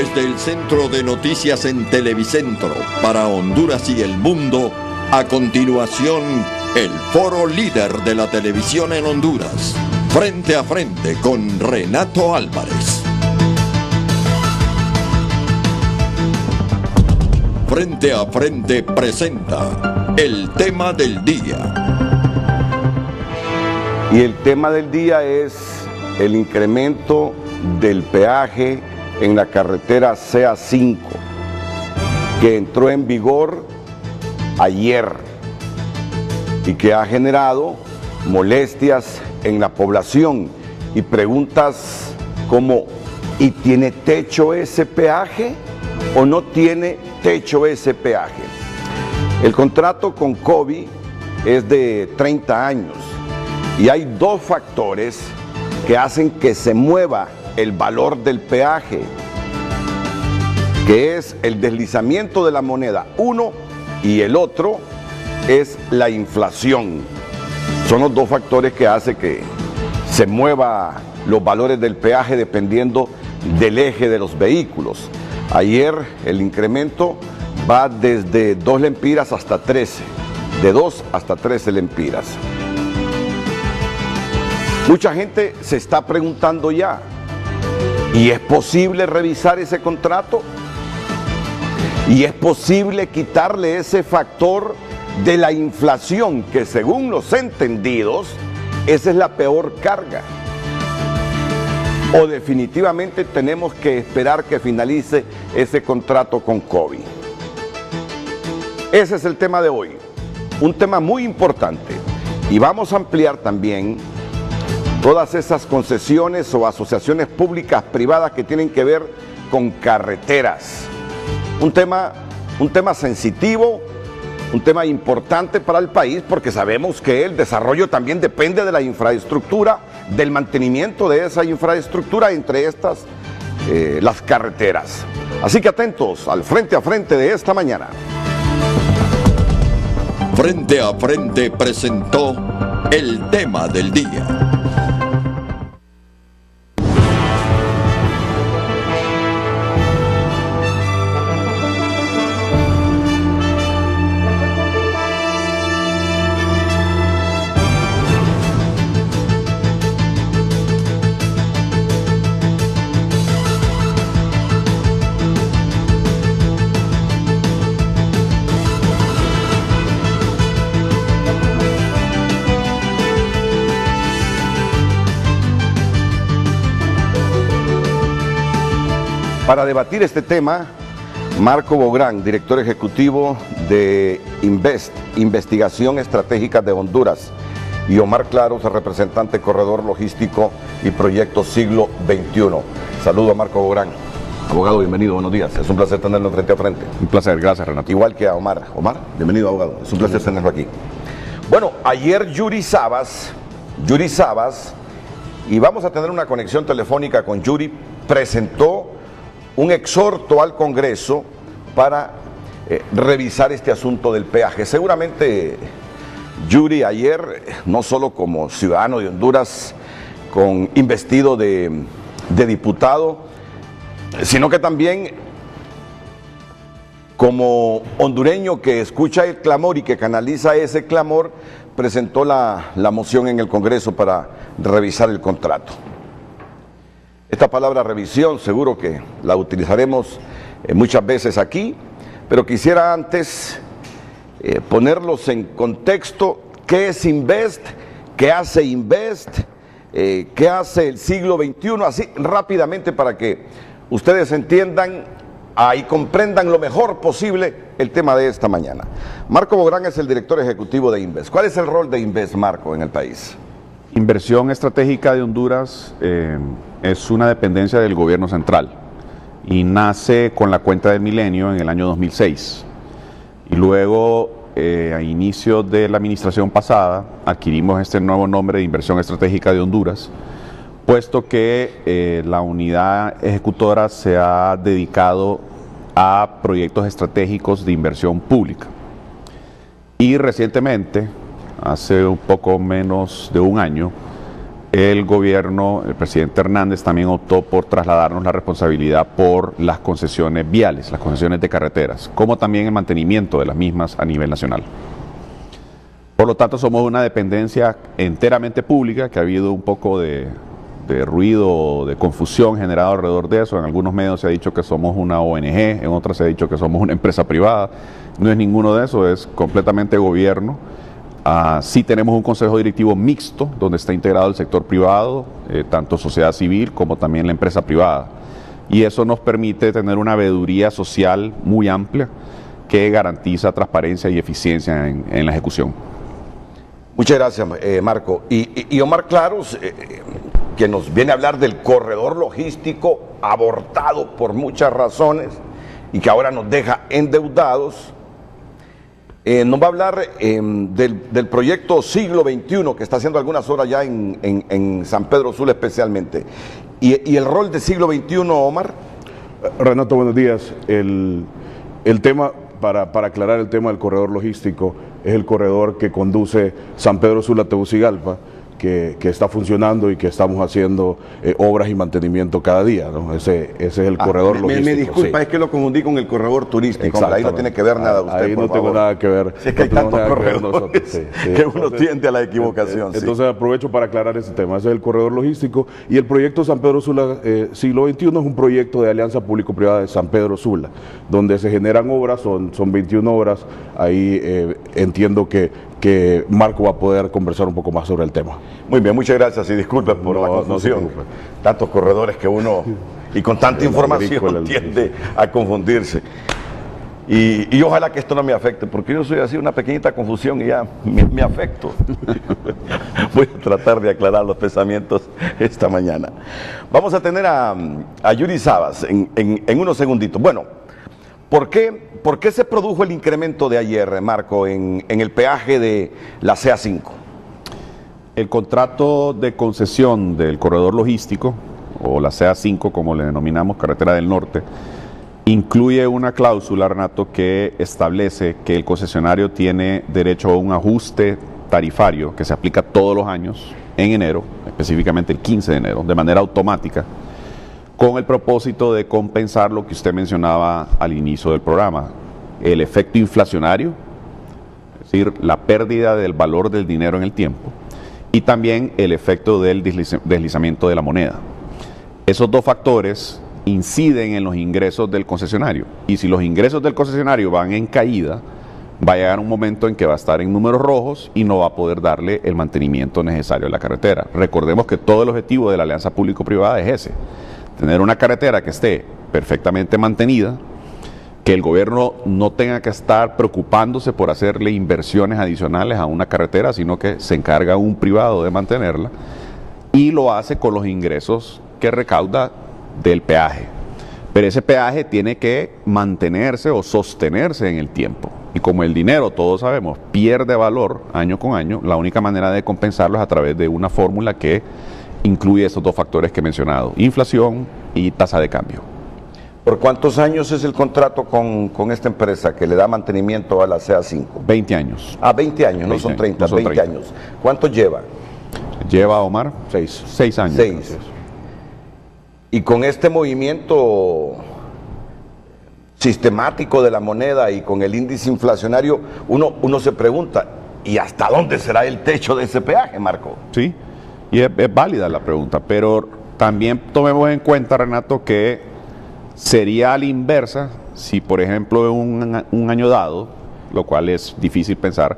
Desde el Centro de Noticias en Televicentro para Honduras y el mundo, a continuación, el foro líder de la televisión en Honduras. Frente a frente con Renato Álvarez. Frente a frente presenta el tema del día. Y el tema del día es el incremento del peaje en la carretera CA5, que entró en vigor ayer y que ha generado molestias en la población y preguntas como: ¿y tiene techo ese peaje o no tiene techo ese peaje? El contrato con COBI es de 30 años y hay dos factores que hacen que se mueva el valor del peaje, que es el deslizamiento de la moneda, uno, y el otro es la inflación. Son los dos factores que hacen que se mueva los valores del peaje dependiendo del eje de los vehículos. Ayer el incremento va desde 2 lempiras hasta 13, de 2 hasta 13 lempiras. Mucha gente se está preguntando ya, ¿y es posible revisar ese contrato? ¿Y es posible quitarle ese factor de la inflación, que según los entendidos, esa es la peor carga? ¿O definitivamente tenemos que esperar que finalice ese contrato con COBI? Ese es el tema de hoy, un tema muy importante, y vamos a ampliar también todas esas concesiones o asociaciones públicas privadas que tienen que ver con carreteras. Un tema sensitivo, un tema importante para el país, porque sabemos que el desarrollo también depende de la infraestructura, del mantenimiento de esa infraestructura, entre estas las carreteras. Así que atentos al frente a frente de esta mañana. Frente a frente presentó el tema del día. Para debatir este tema, Marco Bográn, director ejecutivo de Invest, Investigación Estratégica de Honduras, y Omar Claros, representante Corredor Logístico y Proyecto Siglo XXI. Saludo a Marco Bográn. Abogado, bienvenido, buenos días. Es un placer tenerlo frente a frente. Un placer, gracias, Renato. Igual que a Omar. Omar, bienvenido, abogado. Es un placer tenerlo aquí. Bueno, ayer Yuri Sabas, y vamos a tener una conexión telefónica con Yuri, presentó un exhorto al Congreso para revisar este asunto del peaje. Seguramente Yuri ayer, no solo como ciudadano de Honduras, con investido de diputado, sino que también como hondureño que escucha el clamor y que canaliza ese clamor, presentó la moción en el Congreso para revisar el contrato. Esta palabra revisión seguro que la utilizaremos muchas veces aquí, pero quisiera antes ponerlos en contexto. ¿Qué es Invest? ¿Qué hace Invest? ¿Qué hace el siglo XXI? Así rápidamente para que ustedes entiendan y comprendan lo mejor posible el tema de esta mañana. Marco Bográn es el director ejecutivo de Invest. ¿Cuál es el rol de Invest, Marco, en el país? Inversión Estratégica de Honduras es una dependencia del gobierno central y nace con la cuenta del milenio en el año 2006. Y luego, a inicio de la administración pasada, adquirimos este nuevo nombre de Inversión Estratégica de Honduras, puesto que la unidad ejecutora se ha dedicado a proyectos estratégicos de inversión pública. Y recientemente, hace un poco menos de un año, el gobierno, el presidente Hernández también optó por trasladarnos la responsabilidad por las concesiones viales, las concesiones de carreteras, como también el mantenimiento de las mismas a nivel nacional. Por lo tanto, somos una dependencia enteramente pública, que ha habido un poco de ruido, de confusión generado alrededor de eso. En algunos medios se ha dicho que somos una ONG, en otros se ha dicho que somos una empresa privada. No es ninguno de eso, es completamente gobierno. Sí tenemos un consejo directivo mixto, donde está integrado el sector privado, tanto sociedad civil como también la empresa privada. Y eso nos permite tener una veeduría social muy amplia que garantiza transparencia y eficiencia en la ejecución. Muchas gracias, Marco. Y Omar Claros, que nos viene a hablar del corredor logístico abortado por muchas razones y que ahora nos deja endeudados. Nos va a hablar del proyecto Siglo XXI, que está haciendo algunas horas ya en San Pedro Sula especialmente. ¿Y el rol de Siglo XXI, Omar? Renato, buenos días. El tema, para aclarar el tema del corredor logístico, es el corredor que conduce San Pedro Sula Tegucigalpa, que está funcionando y que estamos haciendo obras y mantenimiento cada día, ¿no? Ese es el corredor logístico. Me disculpa, sí. Es que lo confundí con el corredor turístico. Ahí no tiene que ver nada usted, ahí no tengo nada que ver. Si es que hay tantos corredores que uno tiende a la equivocación. Entonces aprovecho para aclarar ese tema. Ese es el corredor logístico y el proyecto San Pedro Sula Siglo XXI es un proyecto de alianza público-privada de San Pedro Sula, donde se generan obras, son 21 obras. Ahí entiendo que Marco va a poder conversar un poco más sobre el tema. Muy bien, muchas gracias y disculpen por la confusión. Tantos corredores que uno, y con tanta información, tiende a confundirse. Y ojalá que esto no me afecte, porque yo soy así, una pequeñita confusión y ya me afecto. Voy a tratar de aclarar los pensamientos esta mañana. Vamos a tener a Yuri Sabas en unos segunditos. Bueno, ¿por qué se produjo el incremento de ayer, Marco, en el peaje de la CA5? El contrato de concesión del corredor logístico, o la CA5 como le denominamos, Carretera del Norte, incluye una cláusula, Renato, que establece que el concesionario tiene derecho a un ajuste tarifario que se aplica todos los años en enero, específicamente el 15 de enero, de manera automática, con el propósito de compensar lo que usted mencionaba al inicio del programa, el efecto inflacionario, es decir, la pérdida del valor del dinero en el tiempo, y también el efecto del deslizamiento de la moneda. Esos dos factores inciden en los ingresos del concesionario, y si los ingresos del concesionario van en caída, va a llegar un momento en que va a estar en números rojos y no va a poder darle el mantenimiento necesario a la carretera. Recordemos que todo el objetivo de la alianza público-privada es ese: tener una carretera que esté perfectamente mantenida, que el gobierno no tenga que estar preocupándose por hacerle inversiones adicionales a una carretera, sino que se encarga un privado de mantenerla, y lo hace con los ingresos que recauda del peaje. Pero ese peaje tiene que mantenerse o sostenerse en el tiempo. Y como el dinero, todos sabemos, pierde valor año con año, la única manera de compensarlo es a través de una fórmula que incluye esos dos factores que he mencionado: inflación y tasa de cambio. ¿Por cuántos años es el contrato con esta empresa que le da mantenimiento a la CA5? 20 años. 20 años, no son 30, 20 años. ¿Cuántos lleva? Lleva, Omar, 6 años. 6. Y con este movimiento sistemático de la moneda y con el índice inflacionario, uno se pregunta, ¿y hasta dónde será el techo de ese peaje, Marco? Sí, y es válida la pregunta, pero también tomemos en cuenta, Renato, que sería a la inversa si, por ejemplo, en un año dado, lo cual es difícil pensar,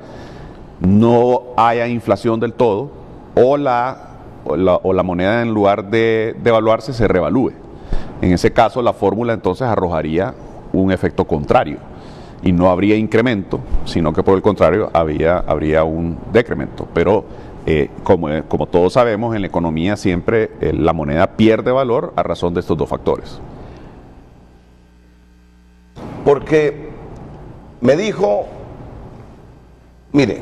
no haya inflación del todo, o la moneda, en lugar de devaluarse, se revalúe. En ese caso, la fórmula entonces arrojaría un efecto contrario y no habría incremento, sino que por el contrario habría un decremento. Pero como todos sabemos, en la economía siempre la moneda pierde valor a razón de estos dos factores. Porque me dijo, mire,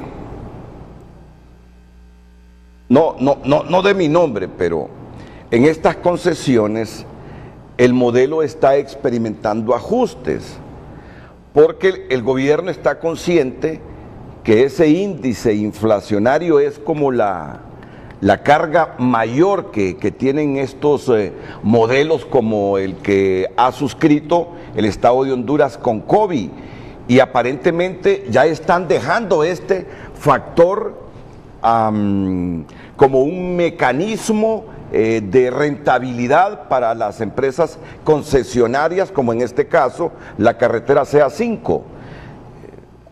no de mi nombre, pero en estas concesiones el modelo está experimentando ajustes, porque el gobierno está consciente que ese índice inflacionario es como la la carga mayor que tienen estos modelos como el que ha suscrito el Estado de Honduras con COVID, y aparentemente ya están dejando este factor como un mecanismo de rentabilidad para las empresas concesionarias, como en este caso la carretera CA5.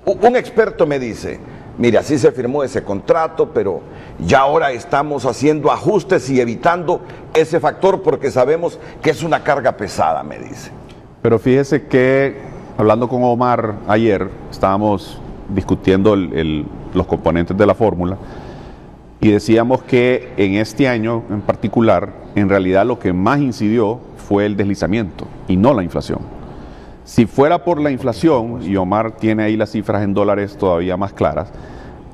Un experto me dice: mire, así se firmó ese contrato, pero ya ahora estamos haciendo ajustes y evitando ese factor porque sabemos que es una carga pesada, me dice. Pero fíjese que, hablando con Omar ayer, estábamos discutiendo los componentes de la fórmula y decíamos que en este año en particular, en realidad lo que más incidió fue el deslizamiento y no la inflación. Si fuera por la inflación, y Omar tiene ahí las cifras en dólares todavía más claras,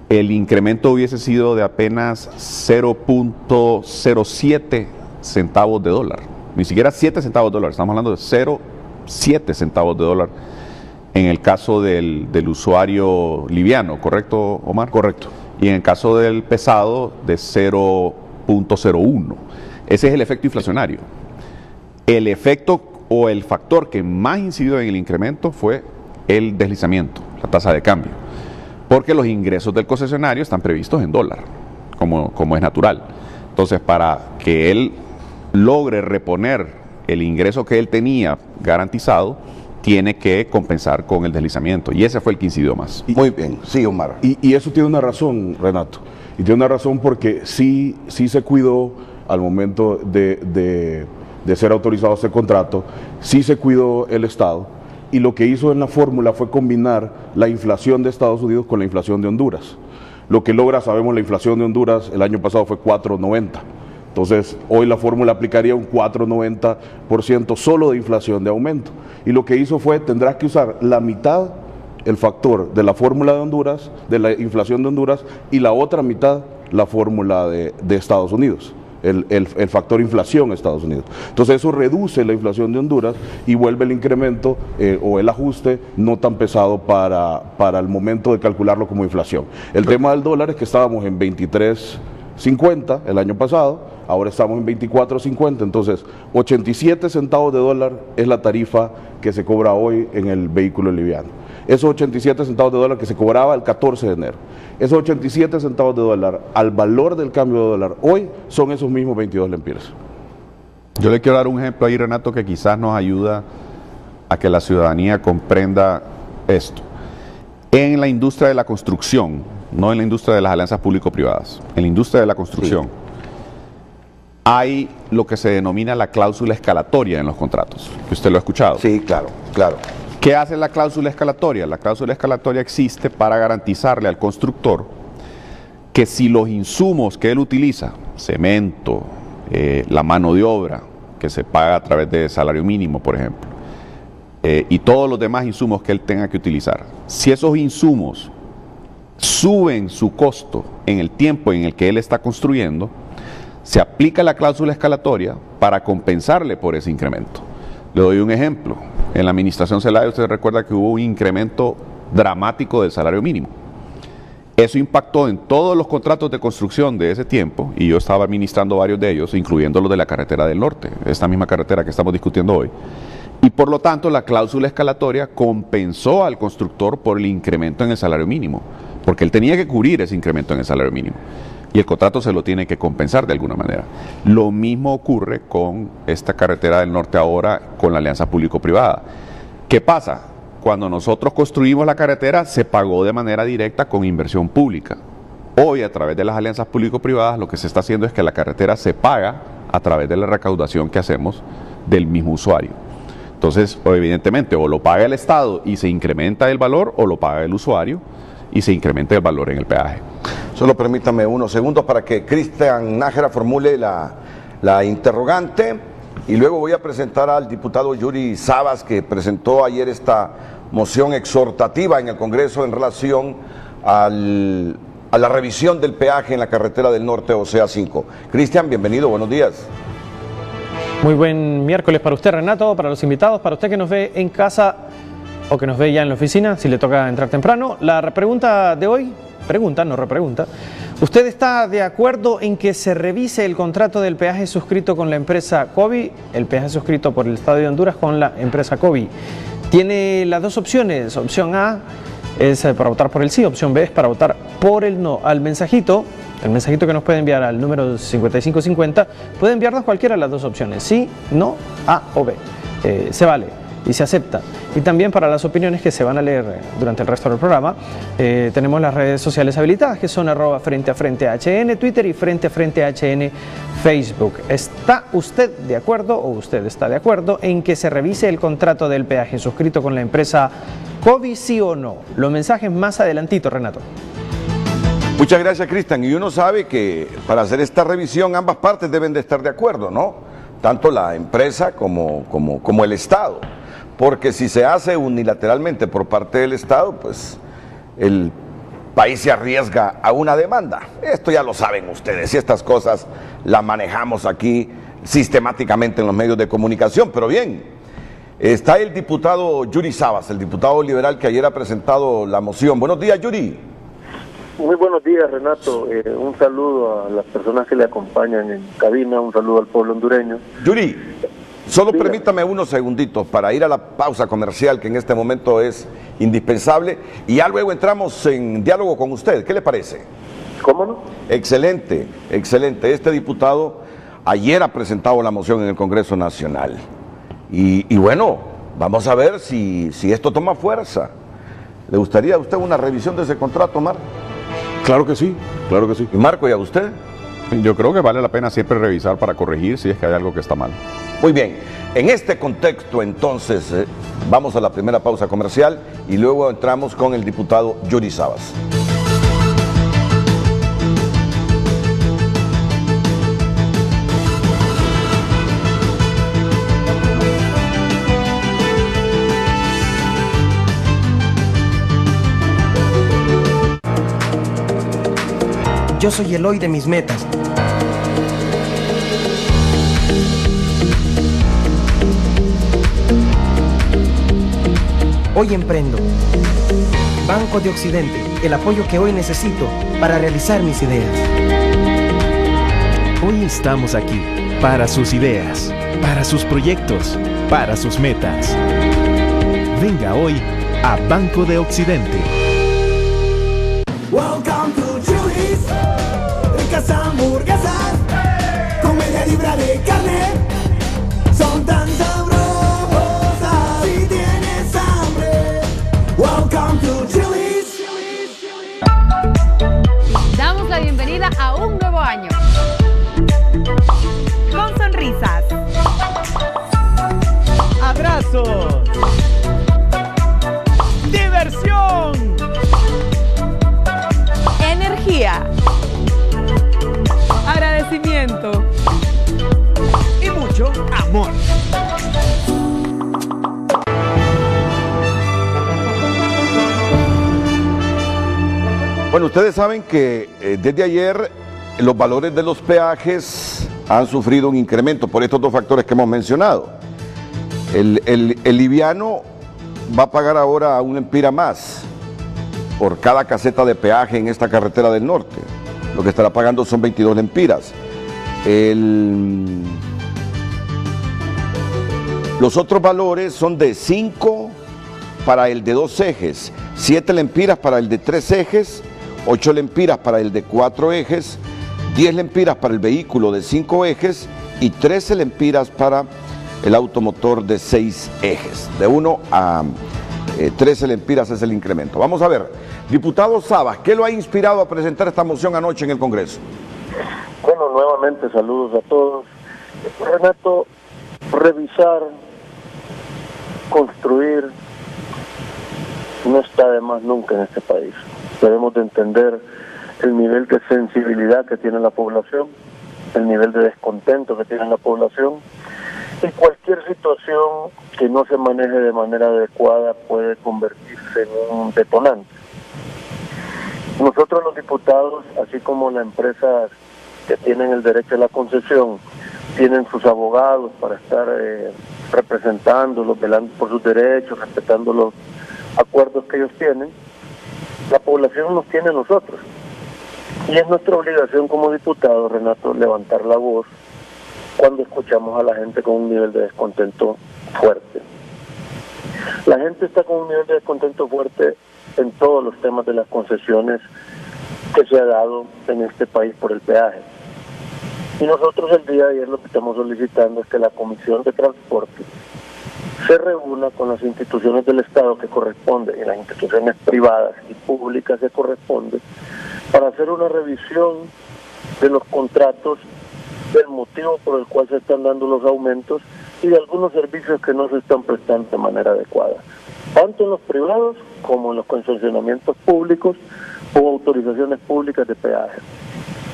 el incremento hubiese sido de apenas 0.07 centavos de dólar. Ni siquiera 7 centavos de dólar, estamos hablando de 0.7 centavos de dólar en el caso del usuario liviano, ¿correcto, Omar? Correcto. Y en el caso del pesado, de 0.01. Ese es el efecto inflacionario. El efecto o el factor que más incidió en el incremento fue el deslizamiento, la tasa de cambio, porque los ingresos del concesionario están previstos en dólar, como es natural. Entonces, para que él logre reponer el ingreso que él tenía garantizado, tiene que compensar con el deslizamiento, y ese fue el que incidió más. Muy bien, sí, Omar. Y eso tiene una razón, Renato, y tiene una razón porque sí se cuidó al momento de ser autorizado este contrato, sí se cuidó el Estado, y lo que hizo en la fórmula fue combinar la inflación de Estados Unidos con la inflación de Honduras. Lo que logra, sabemos, la inflación de Honduras el año pasado fue 4.90. Entonces, hoy la fórmula aplicaría un 4.90% solo de inflación, de aumento. Y lo que hizo fue, tendrás que usar la mitad, el factor de la fórmula de Honduras, de la inflación de Honduras, y la otra mitad, la fórmula de Estados Unidos, el factor inflación de Estados Unidos. Entonces, eso reduce la inflación de Honduras y vuelve el incremento o el ajuste no tan pesado para el momento de calcularlo como inflación. El tema del dólar es que estábamos en 23.50 el año pasado, ahora estamos en 24.50, entonces 87 centavos de dólar es la tarifa que se cobra hoy en el vehículo liviano. Esos 87 centavos de dólar que se cobraba el 14 de enero, esos 87 centavos de dólar al valor del cambio de dólar hoy son esos mismos 22 lempiras. Yo le quiero dar un ejemplo ahí, Renato, que quizás nos ayuda a que la ciudadanía comprenda esto. En la industria de la construcción, no en la industria de las alianzas público-privadas, en la industria de la construcción, sí, hay lo que se denomina la cláusula escalatoria en los contratos, que usted lo ha escuchado. Sí, claro, claro. ¿Qué hace la cláusula escalatoria? La cláusula escalatoria existe para garantizarle al constructor que si los insumos que él utiliza, cemento, la mano de obra, que se paga a través de salario mínimo, por ejemplo, y todos los demás insumos que él tenga que utilizar, si esos insumos suben su costo en el tiempo en el que él está construyendo, se aplica la cláusula escalatoria para compensarle por ese incremento. Le doy un ejemplo. En la administración Zelaya usted recuerda que hubo un incremento dramático del salario mínimo. Eso impactó en todos los contratos de construcción de ese tiempo, y yo estaba administrando varios de ellos, incluyendo los de la carretera del norte, esta misma carretera que estamos discutiendo hoy. Y por lo tanto la cláusula escalatoria compensó al constructor por el incremento en el salario mínimo, porque él tenía que cubrir ese incremento en el salario mínimo. Y el contrato se lo tiene que compensar de alguna manera. Lo mismo ocurre con esta carretera del norte ahora, con la alianza público-privada. ¿Qué pasa? Cuando nosotros construimos la carretera, se pagó de manera directa con inversión pública. Hoy, a través de las alianzas público-privadas, lo que se está haciendo es que la carretera se paga a través de la recaudación que hacemos del mismo usuario. Entonces, evidentemente, o lo paga el Estado y se incrementa el valor, o lo paga el usuario y se incrementa el valor en el peaje. Solo permítame unos segundos para que Cristian Nájera formule la interrogante, y luego voy a presentar al diputado Yuri Sabas, que presentó ayer esta moción exhortativa en el Congreso en relación a la revisión del peaje en la carretera del norte, o CA5. Cristian, bienvenido, buenos días. Muy buen miércoles para usted, Renato, para los invitados, para usted que nos ve en casa o que nos ve ya en la oficina, si le toca entrar temprano. La pregunta de hoy pregunta, no repregunta. ¿Usted está de acuerdo en que se revise el contrato del peaje suscrito con la empresa COVI, el peaje suscrito por el Estado de Honduras con la empresa COVI? Tiene las dos opciones. Opción A es para votar por el sí, opción B es para votar por el no. Al mensajito, el mensajito que nos puede enviar al número 5550, puede enviarnos cualquiera de las dos opciones, sí, no, A o B. Se vale y se acepta. Y también para las opiniones que se van a leer durante el resto del programa, tenemos las redes sociales habilitadas, que son @FrenteAFrenteHN Twitter y FrenteAFrenteHN Facebook. ¿Está usted de acuerdo o usted está de acuerdo en que se revise el contrato del peaje suscrito con la empresa COVI, sí o no? Los mensajes más adelantito, Renato. Muchas gracias, Cristian. Y uno sabe que para hacer esta revisión ambas partes deben de estar de acuerdo, ¿no? Tanto la empresa como el Estado. Porque si se hace unilateralmente por parte del Estado, pues el país se arriesga a una demanda. Esto ya lo saben ustedes y estas cosas las manejamos aquí sistemáticamente en los medios de comunicación. Pero bien, está el diputado Yuri Sabas, el diputado liberal que ayer ha presentado la moción. Buenos días, Yuri. Muy buenos días, Renato. Un saludo a las personas que le acompañan en cabina, un saludo al pueblo hondureño. Yuri, solo Dígame. permítame unos segunditos para ir a la pausa comercial, que en este momento es indispensable, y ya luego entramos en diálogo con usted. ¿Qué le parece? ¿Cómo no? Excelente, excelente. Este diputado ayer ha presentado la moción en el Congreso Nacional. Y bueno, vamos a ver si esto toma fuerza. ¿Le gustaría a usted una revisión de ese contrato, Mar? Claro que sí, claro que sí. ¿Y Marco, y a usted? Yo creo que vale la pena siempre revisar para corregir si es que hay algo que está mal. Muy bien, en este contexto entonces vamos a la primera pausa comercial y luego entramos con el diputado Yuri Sabas. Yo soy el hoy de mis metas. Hoy emprendo. Banco de Occidente, el apoyo que hoy necesito para realizar mis ideas. Hoy estamos aquí para sus ideas, para sus proyectos, para sus metas. Venga hoy a Banco de Occidente. Welcome to Chili's, ricas hamburguesas, con media libra de carne, son tan sabrosas. Si tienes hambre, welcome to Chili's. Damos la bienvenida a un nuevo año. Con sonrisas, Abrazos, diversión, energía, agradecimiento y mucho amor. Bueno, ustedes saben que desde ayer los valores de los peajes han sufrido un incremento por estos dos factores que hemos mencionado. El liviano va a pagar ahora un empira más por cada caseta de peaje en esta carretera del norte. Lo que estará pagando son 22 lempiras. Los otros valores son de 5 para el de 2 ejes, 7 lempiras para el de 3 ejes, 8 lempiras para el de 4 ejes, 10 lempiras para el vehículo de 5 ejes y 13 lempiras para el automotor de 6 ejes. De 1 a 13 lempiras es el incremento. Vamos a ver, diputado Sabas, ¿qué lo ha inspirado a presentar esta moción anoche en el Congreso? Bueno, nuevamente saludos a todos. Renato, revisar, construir, no está de más nunca en este país. Debemos de entender el nivel de sensibilidad que tiene la población, el nivel de descontento que tiene la población, y cualquier situación que no se maneje de manera adecuada puede convertirse en un detonante. Nosotros los diputados, así como las empresas que tienen el derecho a la concesión, tienen sus abogados para estar representándolos, velando por sus derechos, respetando los acuerdos que ellos tienen, La población nos tiene a nosotros. Y es nuestra obligación como diputados, Renato, levantar la voz cuando escuchamos a la gente con un nivel de descontento fuerte. La gente está con un nivel de descontento fuerte en todos los temas de las concesiones que se ha dado en este país por el peaje. Y nosotros el día de ayer lo que estamos solicitando es que la Comisión de Transporte se reúna con las instituciones del Estado que corresponden y las instituciones privadas y públicas que corresponden para hacer una revisión de los contratos, del motivo por el cual se están dando los aumentos y de algunos servicios que no se están prestando de manera adecuada, tanto en los privados como en los concesionamientos públicos o autorizaciones públicas de peaje.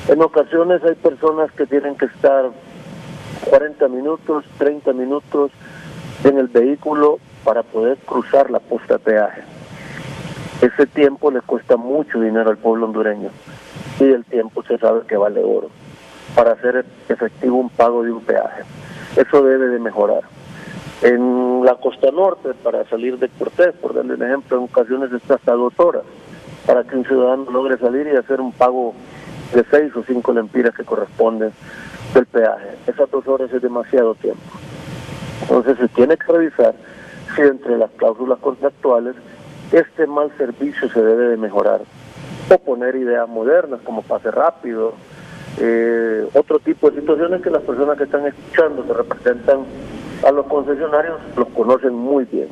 En ocasiones hay personas que tienen que estar 40 minutos, 30 minutos en el vehículo para poder cruzar la posta de peaje. Ese tiempo le cuesta mucho dinero al pueblo hondureño y el tiempo se sabe que vale oro para hacer efectivo un pago de un peaje. Eso debe de mejorar. En la costa norte, para salir de Cortés, por darle un ejemplo, en ocasiones está hasta 2 horas para que un ciudadano logre salir y hacer un pago de 6 o 5 lempiras que corresponden del peaje. Esas 2 horas es demasiado tiempo. Entonces se tiene que revisar si entre las cláusulas contractuales este mal servicio se debe de mejorar o poner ideas modernas como pase rápido, otro tipo de situaciones que las personas que están escuchando, que representan a los concesionarios, los conocen muy bien.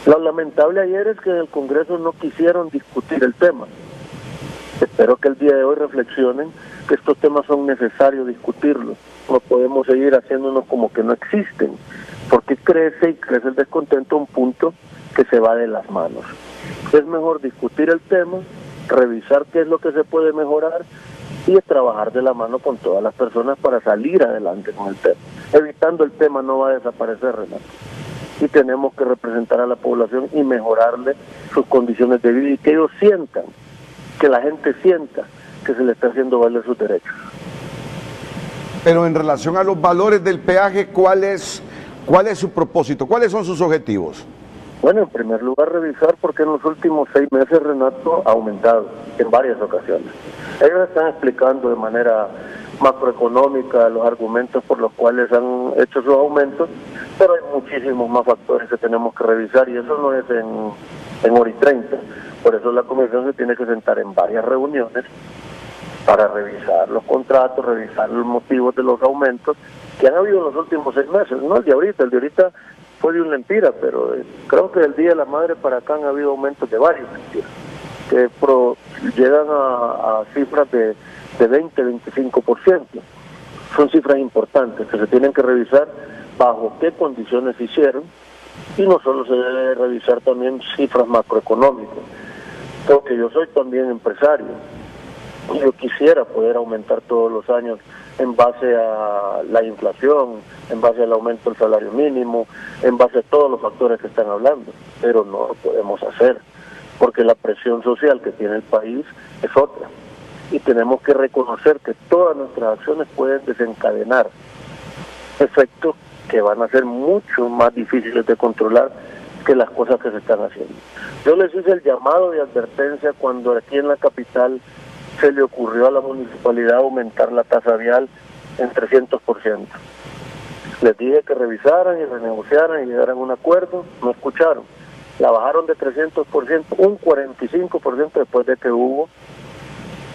Lo lamentable ayer es que en el Congreso no quisieron discutir el tema. Espero que el día de hoy reflexionen que estos temas son necesarios discutirlos. No podemos seguir haciéndonos como que no existen, porque crece y crece el descontento a un punto que se va de las manos. Es mejor discutir el tema, revisar qué es lo que se puede mejorar y trabajar de la mano con todas las personas para salir adelante con el tema. Evitando el tema no va a desaparecer, Renato. Y tenemos que representar a la población y mejorarle sus condiciones de vida y que ellos sientan, que la gente sienta que se le está haciendo valer sus derechos. Pero en relación a los valores del peaje, ¿cuál es su propósito? ¿Cuáles son sus objetivos? Bueno, en primer lugar, revisar por qué en los últimos 6 meses, Renato, ha aumentado en varias ocasiones. Ellos están explicando de manera macroeconómica los argumentos por los cuales han hecho sus aumentos, pero hay muchísimos más factores que tenemos que revisar y eso no es en hora y 30. Por eso la Comisión se tiene que sentar en varias reuniones para revisar los contratos, revisar los motivos de los aumentos que han habido en los últimos 6 meses, no el de ahorita fue de un lempira, pero creo que del Día de la Madre para acá han habido aumentos de varios lempiras, que llegan a cifras de 20-25%. Son cifras importantes que se tienen que revisar bajo qué condiciones se hicieron y no solo se debe revisar también cifras macroeconómicas, porque yo soy también empresario y yo quisiera poder aumentar todos los años en base a la inflación, en base al aumento del salario mínimo, en base a todos los factores que están hablando, pero no lo podemos hacer, porque la presión social que tiene el país es otra, y tenemos que reconocer que todas nuestras acciones pueden desencadenar efectos que van a ser mucho más difíciles de controlar que las cosas que se están haciendo. Yo les hice el llamado de advertencia cuando aquí en la capital se le ocurrió a la municipalidad aumentar la tasa vial en 300%. Les dije que revisaran y renegociaran y llegaran a un acuerdo, no escucharon. La bajaron de 300%, un 45% después de que hubo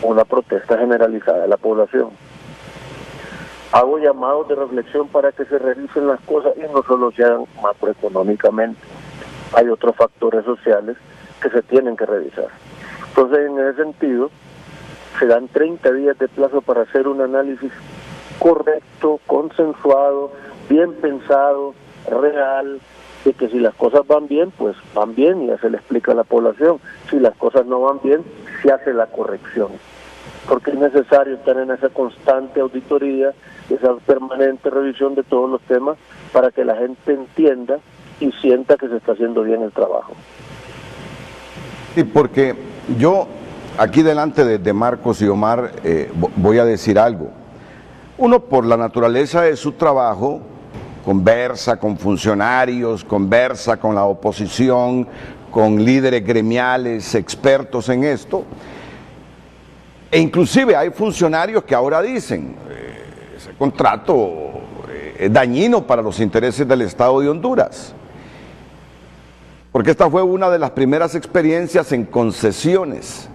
una protesta generalizada de la población. Hago llamados de reflexión para que se revisen las cosas y no solo se hagan macroeconómicamente. Hay otros factores sociales que se tienen que revisar. Entonces, en ese sentido, se dan 30 días de plazo para hacer un análisis correcto, consensuado, bien pensado, real, de que si las cosas van bien, pues van bien y ya se le explica a la población. Si las cosas no van bien, se hace la corrección. Porque es necesario estar en esa constante auditoría, esa permanente revisión de todos los temas para que la gente entienda y sienta que se está haciendo bien el trabajo. Sí, porque yo aquí delante de Marcos y Omar voy a decir algo. Uno, por la naturaleza de su trabajo, conversa con funcionarios, conversa con la oposición, con líderes gremiales, expertos en esto, e inclusive hay funcionarios que ahora dicen, ese contrato es dañino para los intereses del Estado de Honduras, porque esta fue una de las primeras experiencias en concesiones,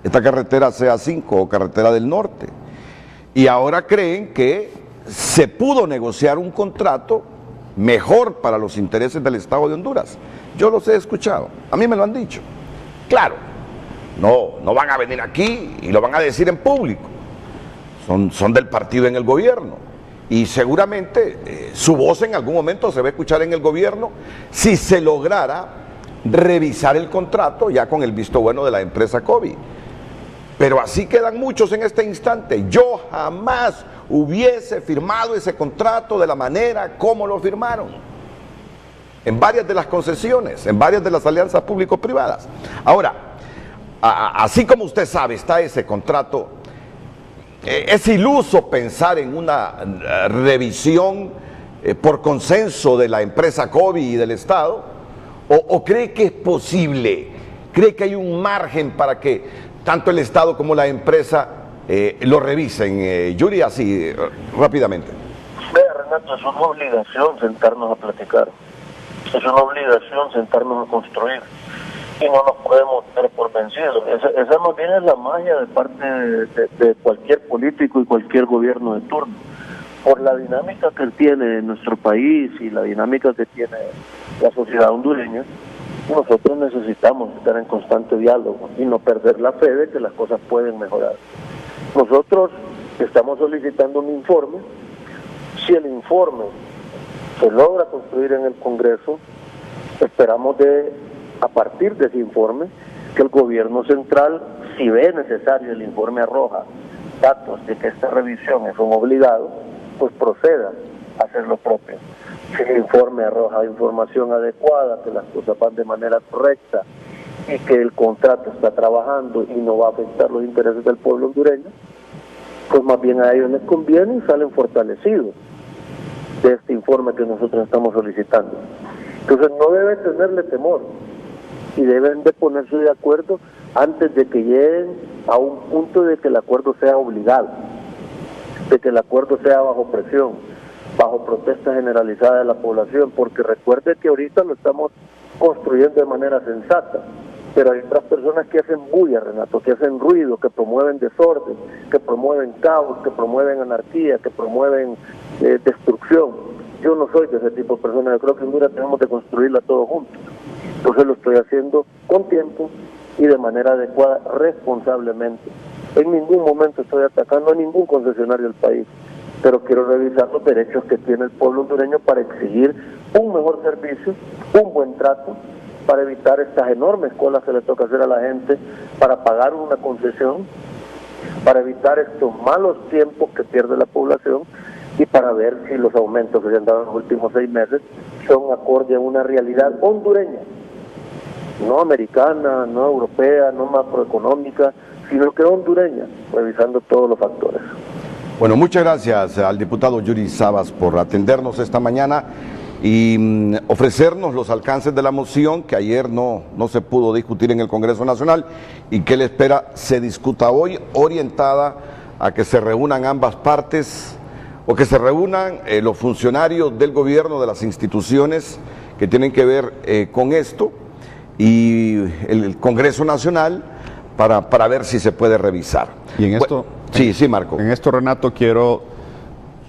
esta carretera CA5 o carretera del norte, y ahora creen que se pudo negociar un contrato mejor para los intereses del Estado de Honduras. Yo los he escuchado, a mí me lo han dicho. Claro, no van a venir aquí y lo van a decir en público. Son del partido en el gobierno. Y seguramente su voz en algún momento se va a escuchar en el gobierno si se lograra revisar el contrato ya con el visto bueno de la empresa COVID. Pero así quedan muchos en este instante. Yo jamás hubiese firmado ese contrato de la manera como lo firmaron. En varias de las concesiones, en varias de las alianzas público-privadas. Ahora, así como usted sabe, está ese contrato, es iluso pensar en una revisión por consenso de la empresa COVID y del Estado, o cree que es posible, cree que hay un margen para que tanto el Estado como la empresa lo revisen. Yuri, así rápidamente. Vea, Renato, es una obligación sentarnos a platicar, es una obligación sentarnos a construir, y no nos podemos dar por vencidos. Esa más bien es la magia de parte de cualquier político y cualquier gobierno de turno. Por la dinámica que tiene nuestro país y la dinámica que tiene la sociedad hondureña, nosotros necesitamos estar en constante diálogo y no perder la fe de que las cosas pueden mejorar. Nosotros estamos solicitando un informe. Si el informe se logra construir en el Congreso, esperamos a partir de ese informe, que el gobierno central, si ve necesario, el informe arroja datos de que esta revisión es un obligado, pues proceda a hacer lo propio. Si el informe arroja información adecuada, que las cosas van de manera correcta y que el contrato está trabajando y no va a afectar los intereses del pueblo hondureño, pues más bien a ellos les conviene y salen fortalecidos de este informe que nosotros estamos solicitando. Entonces no deben tenerle temor y deben de ponerse de acuerdo antes de que lleguen a un punto de que el acuerdo sea obligado, de que el acuerdo sea bajo presión, bajo protesta generalizada de la población, porque recuerde que ahorita lo estamos construyendo de manera sensata, pero hay otras personas que hacen bulla, Renato, que hacen ruido, que promueven desorden, que promueven caos, que promueven anarquía, que promueven destrucción. Yo no soy de ese tipo de personas, yo creo que en Honduras tenemos que construirla todos juntos. Entonces lo estoy haciendo con tiempo y de manera adecuada, responsablemente. En ningún momento estoy atacando a ningún concesionario del país, pero quiero revisar los derechos que tiene el pueblo hondureño para exigir un mejor servicio, un buen trato, para evitar estas enormes colas que le toca hacer a la gente para pagar una concesión, para evitar estos malos tiempos que pierde la población y para ver si los aumentos que se han dado en los últimos 6 meses son acorde a una realidad hondureña, no americana, no europea, no macroeconómica, sino que hondureña, revisando todos los factores. Bueno, muchas gracias al diputado Yuri Sabas por atendernos esta mañana y ofrecernos los alcances de la moción que ayer no se pudo discutir en el Congreso Nacional y que él espera se discuta hoy, orientada a que se reúnan ambas partes o que se reúnan los funcionarios del gobierno, de las instituciones que tienen que ver con esto y el Congreso Nacional para ver si se puede revisar. Y en esto, sí, Marco. En esto, Renato, quiero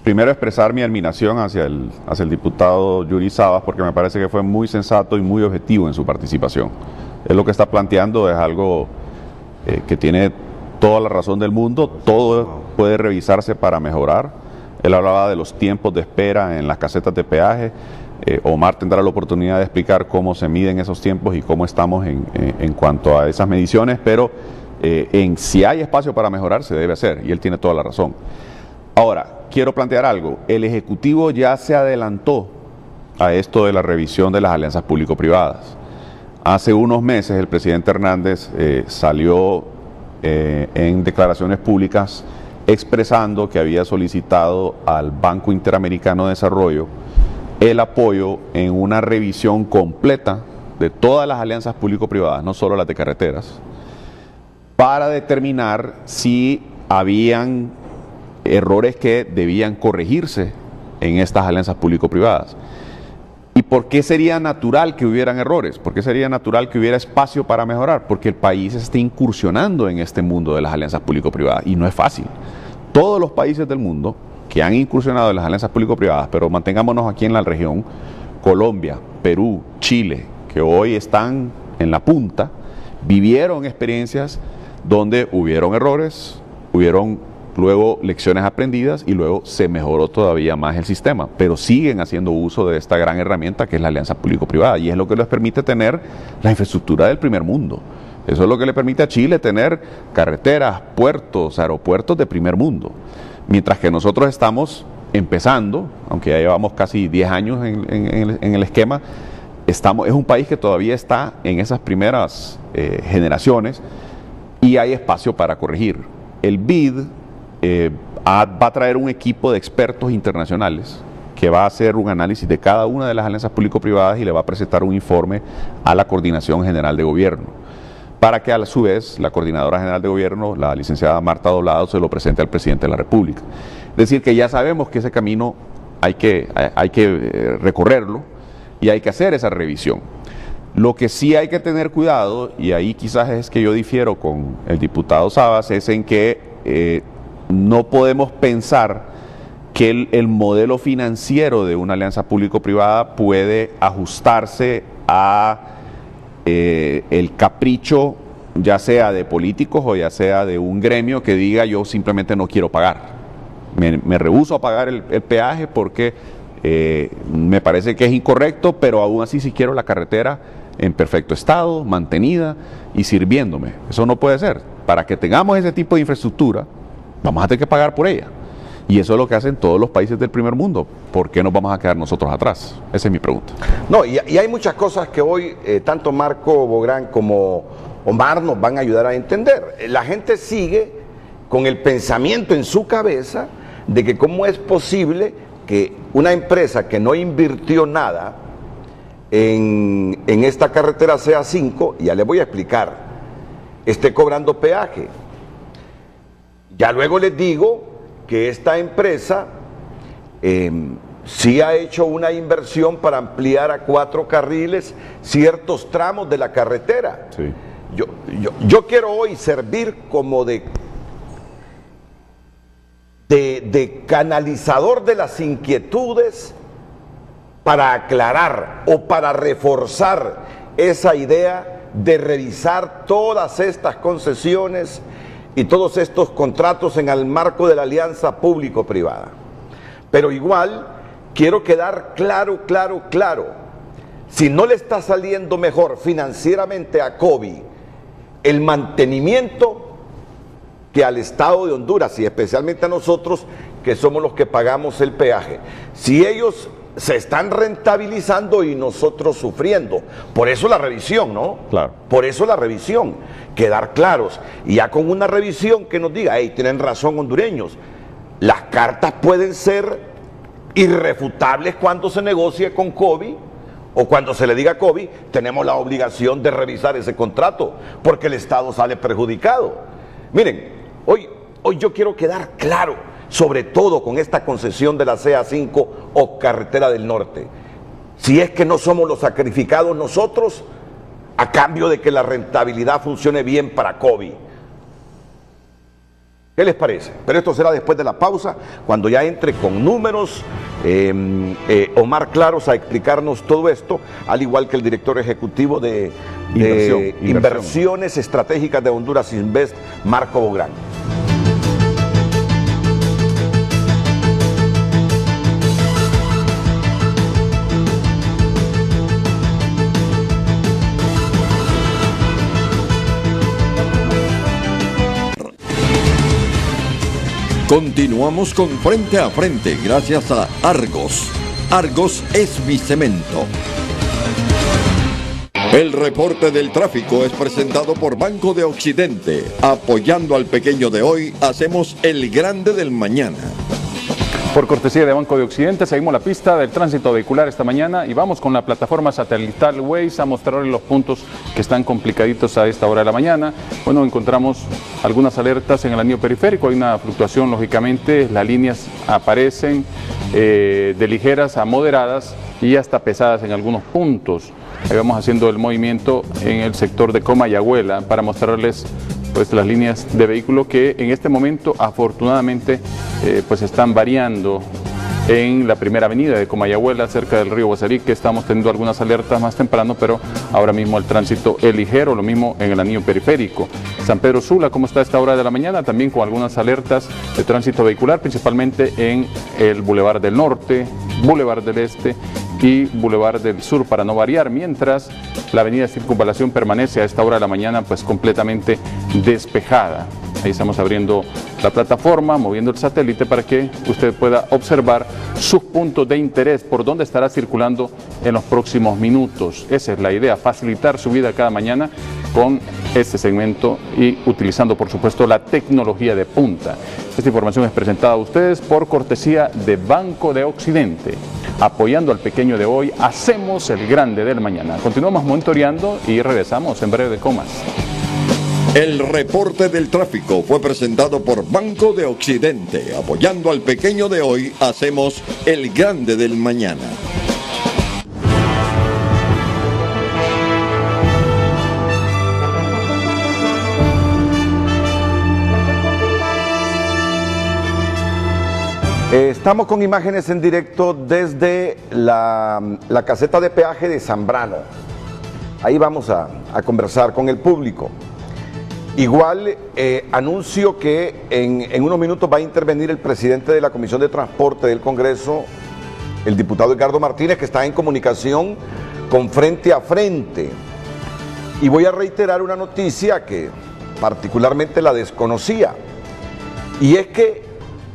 primero expresar mi admiración hacia el diputado Yuri Sabas, porque me parece que fue muy sensato y muy objetivo en su participación. Él lo que está planteando es algo que tiene toda la razón del mundo, todo puede revisarse para mejorar. Él hablaba de los tiempos de espera en las casetas de peaje. Omar tendrá la oportunidad de explicar cómo se miden esos tiempos y cómo estamos en cuanto a esas mediciones, pero si hay espacio para mejorar, se debe hacer, y él tiene toda la razón. Ahora, quiero plantear algo. El Ejecutivo ya se adelantó a esto de la revisión de las alianzas público-privadas. Hace unos meses el presidente Hernández salió en declaraciones públicas expresando que había solicitado al Banco Interamericano de Desarrollo el apoyo en una revisión completa de todas las alianzas público-privadas, no solo las de carreteras, para determinar si habían errores que debían corregirse en estas alianzas público-privadas. ¿Y por qué sería natural que hubieran errores? ¿Por qué sería natural que hubiera espacio para mejorar? Porque el país está incursionando en este mundo de las alianzas público-privadas y no es fácil. Todos los países del mundo que han incursionado en las alianzas público-privadas, pero mantengámonos aquí en la región, Colombia, Perú, Chile, que hoy están en la punta, vivieron experiencias donde hubieron errores, hubieron luego lecciones aprendidas y luego se mejoró todavía más el sistema, pero siguen haciendo uso de esta gran herramienta que es la alianza público-privada y es lo que les permite tener la infraestructura del primer mundo. Eso es lo que le permite a Chile tener carreteras, puertos, aeropuertos de primer mundo, mientras que nosotros estamos empezando, aunque ya llevamos casi 10 años en el esquema, es un país que todavía está en esas primeras generaciones y hay espacio para corregir. El BID va a traer un equipo de expertos internacionales que va a hacer un análisis de cada una de las alianzas público-privadas y le va a presentar un informe a la Coordinación General de Gobierno, para que a su vez la Coordinadora General de Gobierno, la licenciada Marta Doblado, se lo presente al Presidente de la República. Es decir, que ya sabemos que ese camino hay que recorrerlo y hay que hacer esa revisión. Lo que sí hay que tener cuidado, y ahí quizás es que yo difiero con el diputado Sabas, es en que no podemos pensar que el modelo financiero de una alianza público-privada puede ajustarse a el capricho, ya sea de políticos o ya sea de un gremio que diga yo simplemente no quiero pagar. Me rehúso a pagar el peaje porque me parece que es incorrecto, pero aún así sí quiero la carretera en perfecto estado, mantenida y sirviéndome. Eso no puede ser. Para que tengamos ese tipo de infraestructura, vamos a tener que pagar por ella. Y eso es lo que hacen todos los países del primer mundo. ¿Por qué nos vamos a quedar nosotros atrás? Esa es mi pregunta. No, y hay muchas cosas que hoy tanto Marco Bográn como Omar nos van a ayudar a entender. La gente sigue con el pensamiento en su cabeza de que cómo es posible que una empresa que no invirtió nada en esta carretera CA5, ya les voy a explicar, esté cobrando peaje. Ya luego les digo que esta empresa sí ha hecho una inversión para ampliar a 4 carriles ciertos tramos de la carretera. Sí. Yo quiero hoy servir como de canalizador de las inquietudes para aclarar o para reforzar esa idea de revisar todas estas concesiones y todos estos contratos en el marco de la alianza público-privada. Pero igual quiero quedar claro, si no le está saliendo mejor financieramente a COVID el mantenimiento que al Estado de Honduras y especialmente a nosotros que somos los que pagamos el peaje, si ellos se están rentabilizando y nosotros sufriendo. Por eso la revisión, ¿no? Claro. Por eso la revisión, quedar claros. Y ya con una revisión que nos diga, hey, tienen razón hondureños, las cartas pueden ser irrefutables cuando se negocie con COVID o cuando se le diga a COVID, tenemos la obligación de revisar ese contrato porque el Estado sale perjudicado. Miren, hoy yo quiero quedar claro, sobre todo con esta concesión de la CA5 o Carretera del Norte. Si es que no somos los sacrificados nosotros, a cambio de que la rentabilidad funcione bien para COVID. ¿Qué les parece? Pero esto será después de la pausa, cuando ya entre con números Omar Claros a explicarnos todo esto, al igual que el director ejecutivo de Inversiones Estratégicas de Honduras Invest, Marco Bográn. Continuamos con Frente a Frente gracias a Argos. Argos es mi cemento. El reporte del tráfico es presentado por Banco de Occidente. Apoyando al pequeño de hoy, hacemos el grande del mañana. Por cortesía de Banco de Occidente, seguimos la pista del tránsito vehicular esta mañana y vamos con la plataforma satelital Waze a mostrarles los puntos que están complicaditos a esta hora de la mañana. Bueno, encontramos algunas alertas en el anillo periférico, hay una fluctuación lógicamente, las líneas aparecen de ligeras a moderadas y hasta pesadas en algunos puntos. Ahí vamos haciendo el movimiento en el sector de Comayagüela para mostrarles pues las líneas de vehículo que en este momento afortunadamente pues están variando en la primera avenida de Comayagüela cerca del río Guasarí, que estamos teniendo algunas alertas más temprano, pero ahora mismo el tránsito es ligero, lo mismo en el anillo periférico. San Pedro Sula, ¿cómo está a esta hora de la mañana? También con algunas alertas de tránsito vehicular, principalmente en el Boulevard del Norte, Boulevard del Este y Boulevard del Sur, para no variar, mientras la avenida Circunvalación permanece a esta hora de la mañana pues completamente despejada. Ahí estamos abriendo la plataforma, moviendo el satélite para que usted pueda observar sus puntos de interés, por dónde estará circulando en los próximos minutos. Esa es la idea, facilitar su vida cada mañana con este segmento y utilizando por supuesto la tecnología de punta. Esta información es presentada a ustedes por cortesía de Banco de Occidente. Apoyando al pequeño de hoy, hacemos el grande del mañana. Continuamos monitoreando y regresamos en breve con más. El reporte del tráfico fue presentado por Banco de Occidente. Apoyando al pequeño de hoy, hacemos el grande del mañana. Estamos con imágenes en directo desde la caseta de peaje de Zambrano. Ahí vamos a conversar con el público. Igual anuncio que en unos minutos va a intervenir el presidente de la Comisión de Transporte del Congreso, el diputado Edgardo Martínez, que está en comunicación con Frente a Frente. Y voy a reiterar una noticia que particularmente la desconocía, y es que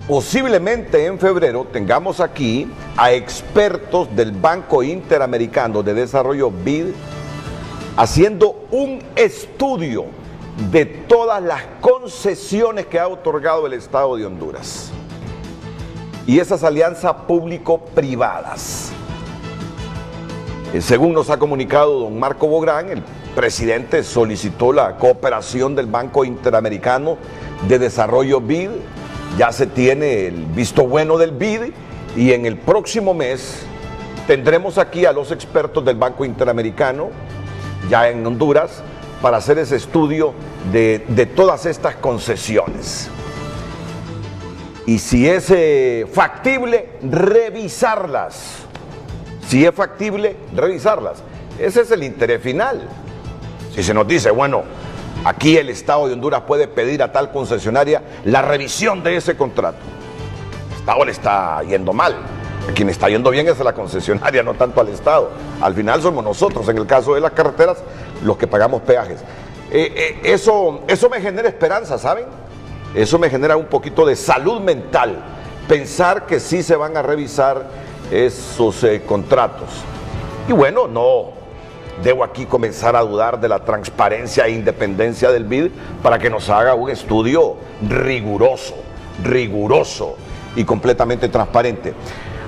posiblemente en febrero tengamos aquí a expertos del Banco Interamericano de Desarrollo BID haciendo un estudio de todas las concesiones que ha otorgado el Estado de Honduras y esas alianzas público-privadas. Según nos ha comunicado don Marco Bográn, el presidente solicitó la cooperación del Banco Interamericano de Desarrollo BID. Ya se tiene el visto bueno del BID y en el próximo mes tendremos aquí a los expertos del Banco Interamericano, ya en Honduras, para hacer ese estudio de todas estas concesiones. Y si es factible, revisarlas. Si es factible, revisarlas. Ese es el interés final. Si se nos dice, bueno, aquí el Estado de Honduras puede pedir a tal concesionaria la revisión de ese contrato. El Estado le está yendo mal. A quien está yendo bien es a la concesionaria, no tanto al Estado. Al final somos nosotros, en el caso de las carreteras, los que pagamos peajes. Eso me genera esperanza, ¿saben? Eso me genera un poquito de salud mental. Pensar que sí se van a revisar esos contratos. Y bueno, no debo aquí comenzar a dudar de la transparencia e independencia del BID para que nos haga un estudio riguroso y completamente transparente.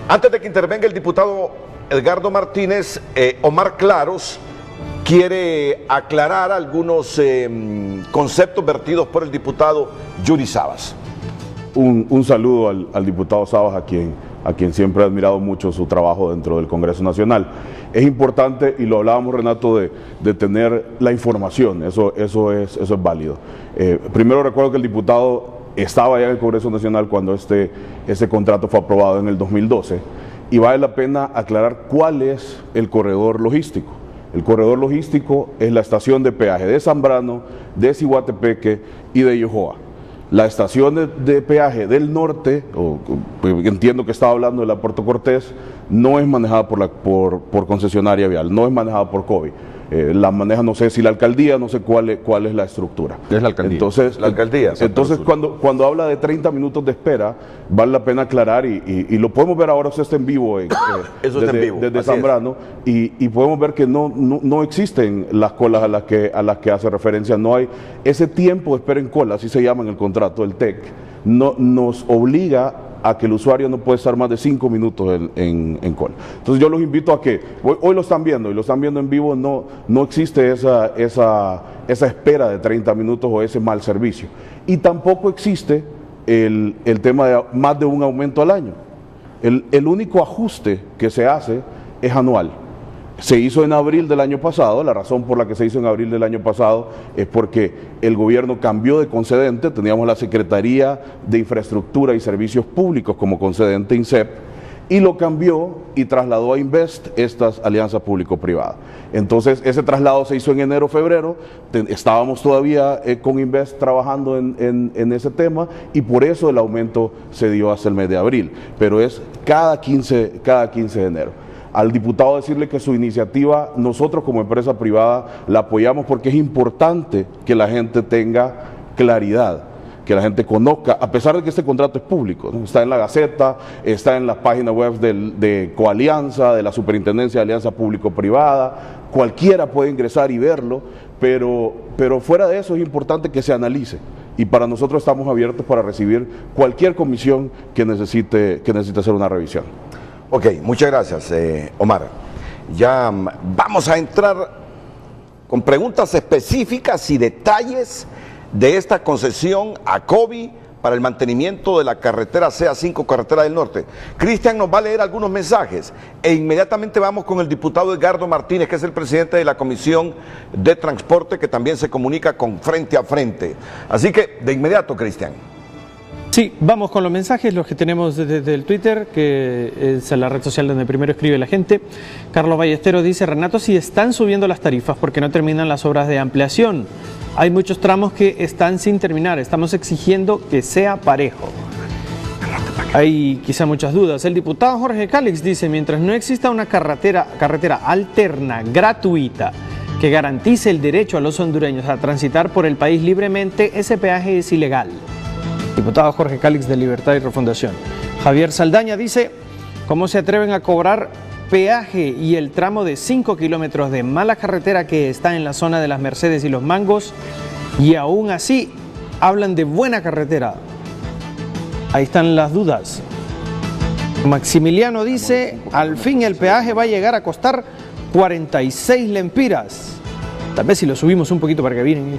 Antes de que intervenga el diputado Edgardo Martínez, Omar Claros quiere aclarar algunos conceptos vertidos por el diputado Yuri Sabas. Un saludo al diputado Sabas, a quien siempre he admirado mucho su trabajo dentro del Congreso Nacional. Es importante, y lo hablábamos, Renato, de tener la información, eso es válido. Primero recuerdo que el diputado estaba ya en el Congreso Nacional cuando ese contrato fue aprobado en el 2012, y vale la pena aclarar cuál es el corredor logístico. El corredor logístico es la estación de peaje de Zambrano, de Ciguatepeque y de Yojoa. La estación de peaje del norte, entiendo que estaba hablando de la Puerto Cortés, no es manejada por concesionaria vial, no es manejada por COVID. La maneja, no sé si la alcaldía, no sé cuál es la estructura. Es la alcaldía. Entonces, la alcaldía. Entonces cuando habla de 30 minutos de espera, vale la pena aclarar, y lo podemos ver ahora, usted está en vivo, desde Zambrano, y podemos ver que no existen las colas a las que hace referencia. No hay ese tiempo de espera en cola, así se llama en el contrato del TEC, nos obliga a que el usuario no puede estar más de 5 minutos en cola. Entonces yo los invito a que, hoy lo están viendo, y lo están viendo en vivo, no existe esa espera de 30 minutos o ese mal servicio. Y tampoco existe el tema de más de un aumento al año. El único ajuste que se hace es anual. Se hizo en abril del año pasado. La razón por la que se hizo en abril del año pasado es porque el gobierno cambió de concedente. Teníamos la Secretaría de Infraestructura y Servicios Públicos como concedente, INSEP, y lo cambió y trasladó a Invest estas alianzas público-privadas. Entonces ese traslado se hizo en enero, febrero. Estábamos todavía con Invest trabajando en ese tema, y por eso el aumento se dio hasta el mes de abril, pero es cada 15 de enero. Al diputado decirle que su iniciativa, nosotros como empresa privada la apoyamos porque es importante que la gente tenga claridad, que la gente conozca, a pesar de que este contrato es público, ¿no? Está en la Gaceta, está en las páginas web de Coalianza, de la Superintendencia de Alianza Público-Privada, cualquiera puede ingresar y verlo, pero fuera de eso es importante que se analice, y para nosotros estamos abiertos para recibir cualquier comisión que necesite hacer una revisión. Ok, muchas gracias, Omar. Ya vamos a entrar con preguntas específicas y detalles de esta concesión a COVID para el mantenimiento de la carretera CA5, Carretera del Norte. Cristian nos va a leer algunos mensajes e inmediatamente vamos con el diputado Edgardo Martínez, que es el presidente de la Comisión de Transporte, que también se comunica con Frente a Frente. Así que, de inmediato, Cristian. Sí, vamos con los mensajes, los que tenemos desde el Twitter, que es la red social donde primero escribe la gente. Carlos Ballesteros dice: Renato, si están subiendo las tarifas porque no terminan las obras de ampliación. Hay muchos tramos que están sin terminar, estamos exigiendo que sea parejo. Hay quizá muchas dudas. El diputado Jorge Cálix dice: mientras no exista una carretera alterna, gratuita, que garantice el derecho a los hondureños a transitar por el país libremente, ese peaje es ilegal. Diputado Jorge Cálix de Libertad y Refundación. Javier Saldaña dice: ¿cómo se atreven a cobrar peaje y el tramo de 5 kilómetros de mala carretera que está en la zona de las Mercedes y los Mangos, y aún así hablan de buena carretera? Ahí están las dudas. Maximiliano dice: al fin el peaje va a llegar a costar 46 lempiras. Tal vez si lo subimos un poquito para que vienen.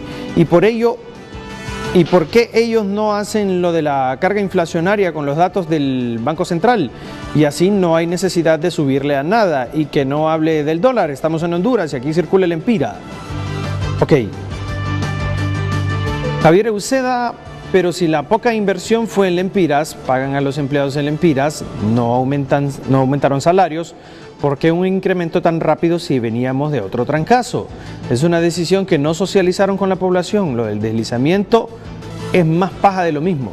¿Y por qué ellos no hacen lo de la carga inflacionaria con los datos del Banco Central? Y así no hay necesidad de subirle a nada, y que no hable del dólar. Estamos en Honduras y aquí circula el empira. Ok. Javier Euseda: pero si la poca inversión fue en lempiras, pagan a los empleados en lempiras, no aumentaron salarios, ¿por qué un incremento tan rápido si veníamos de otro trancazo? Es una decisión que no socializaron con la población. Lo del deslizamiento es más paja de lo mismo.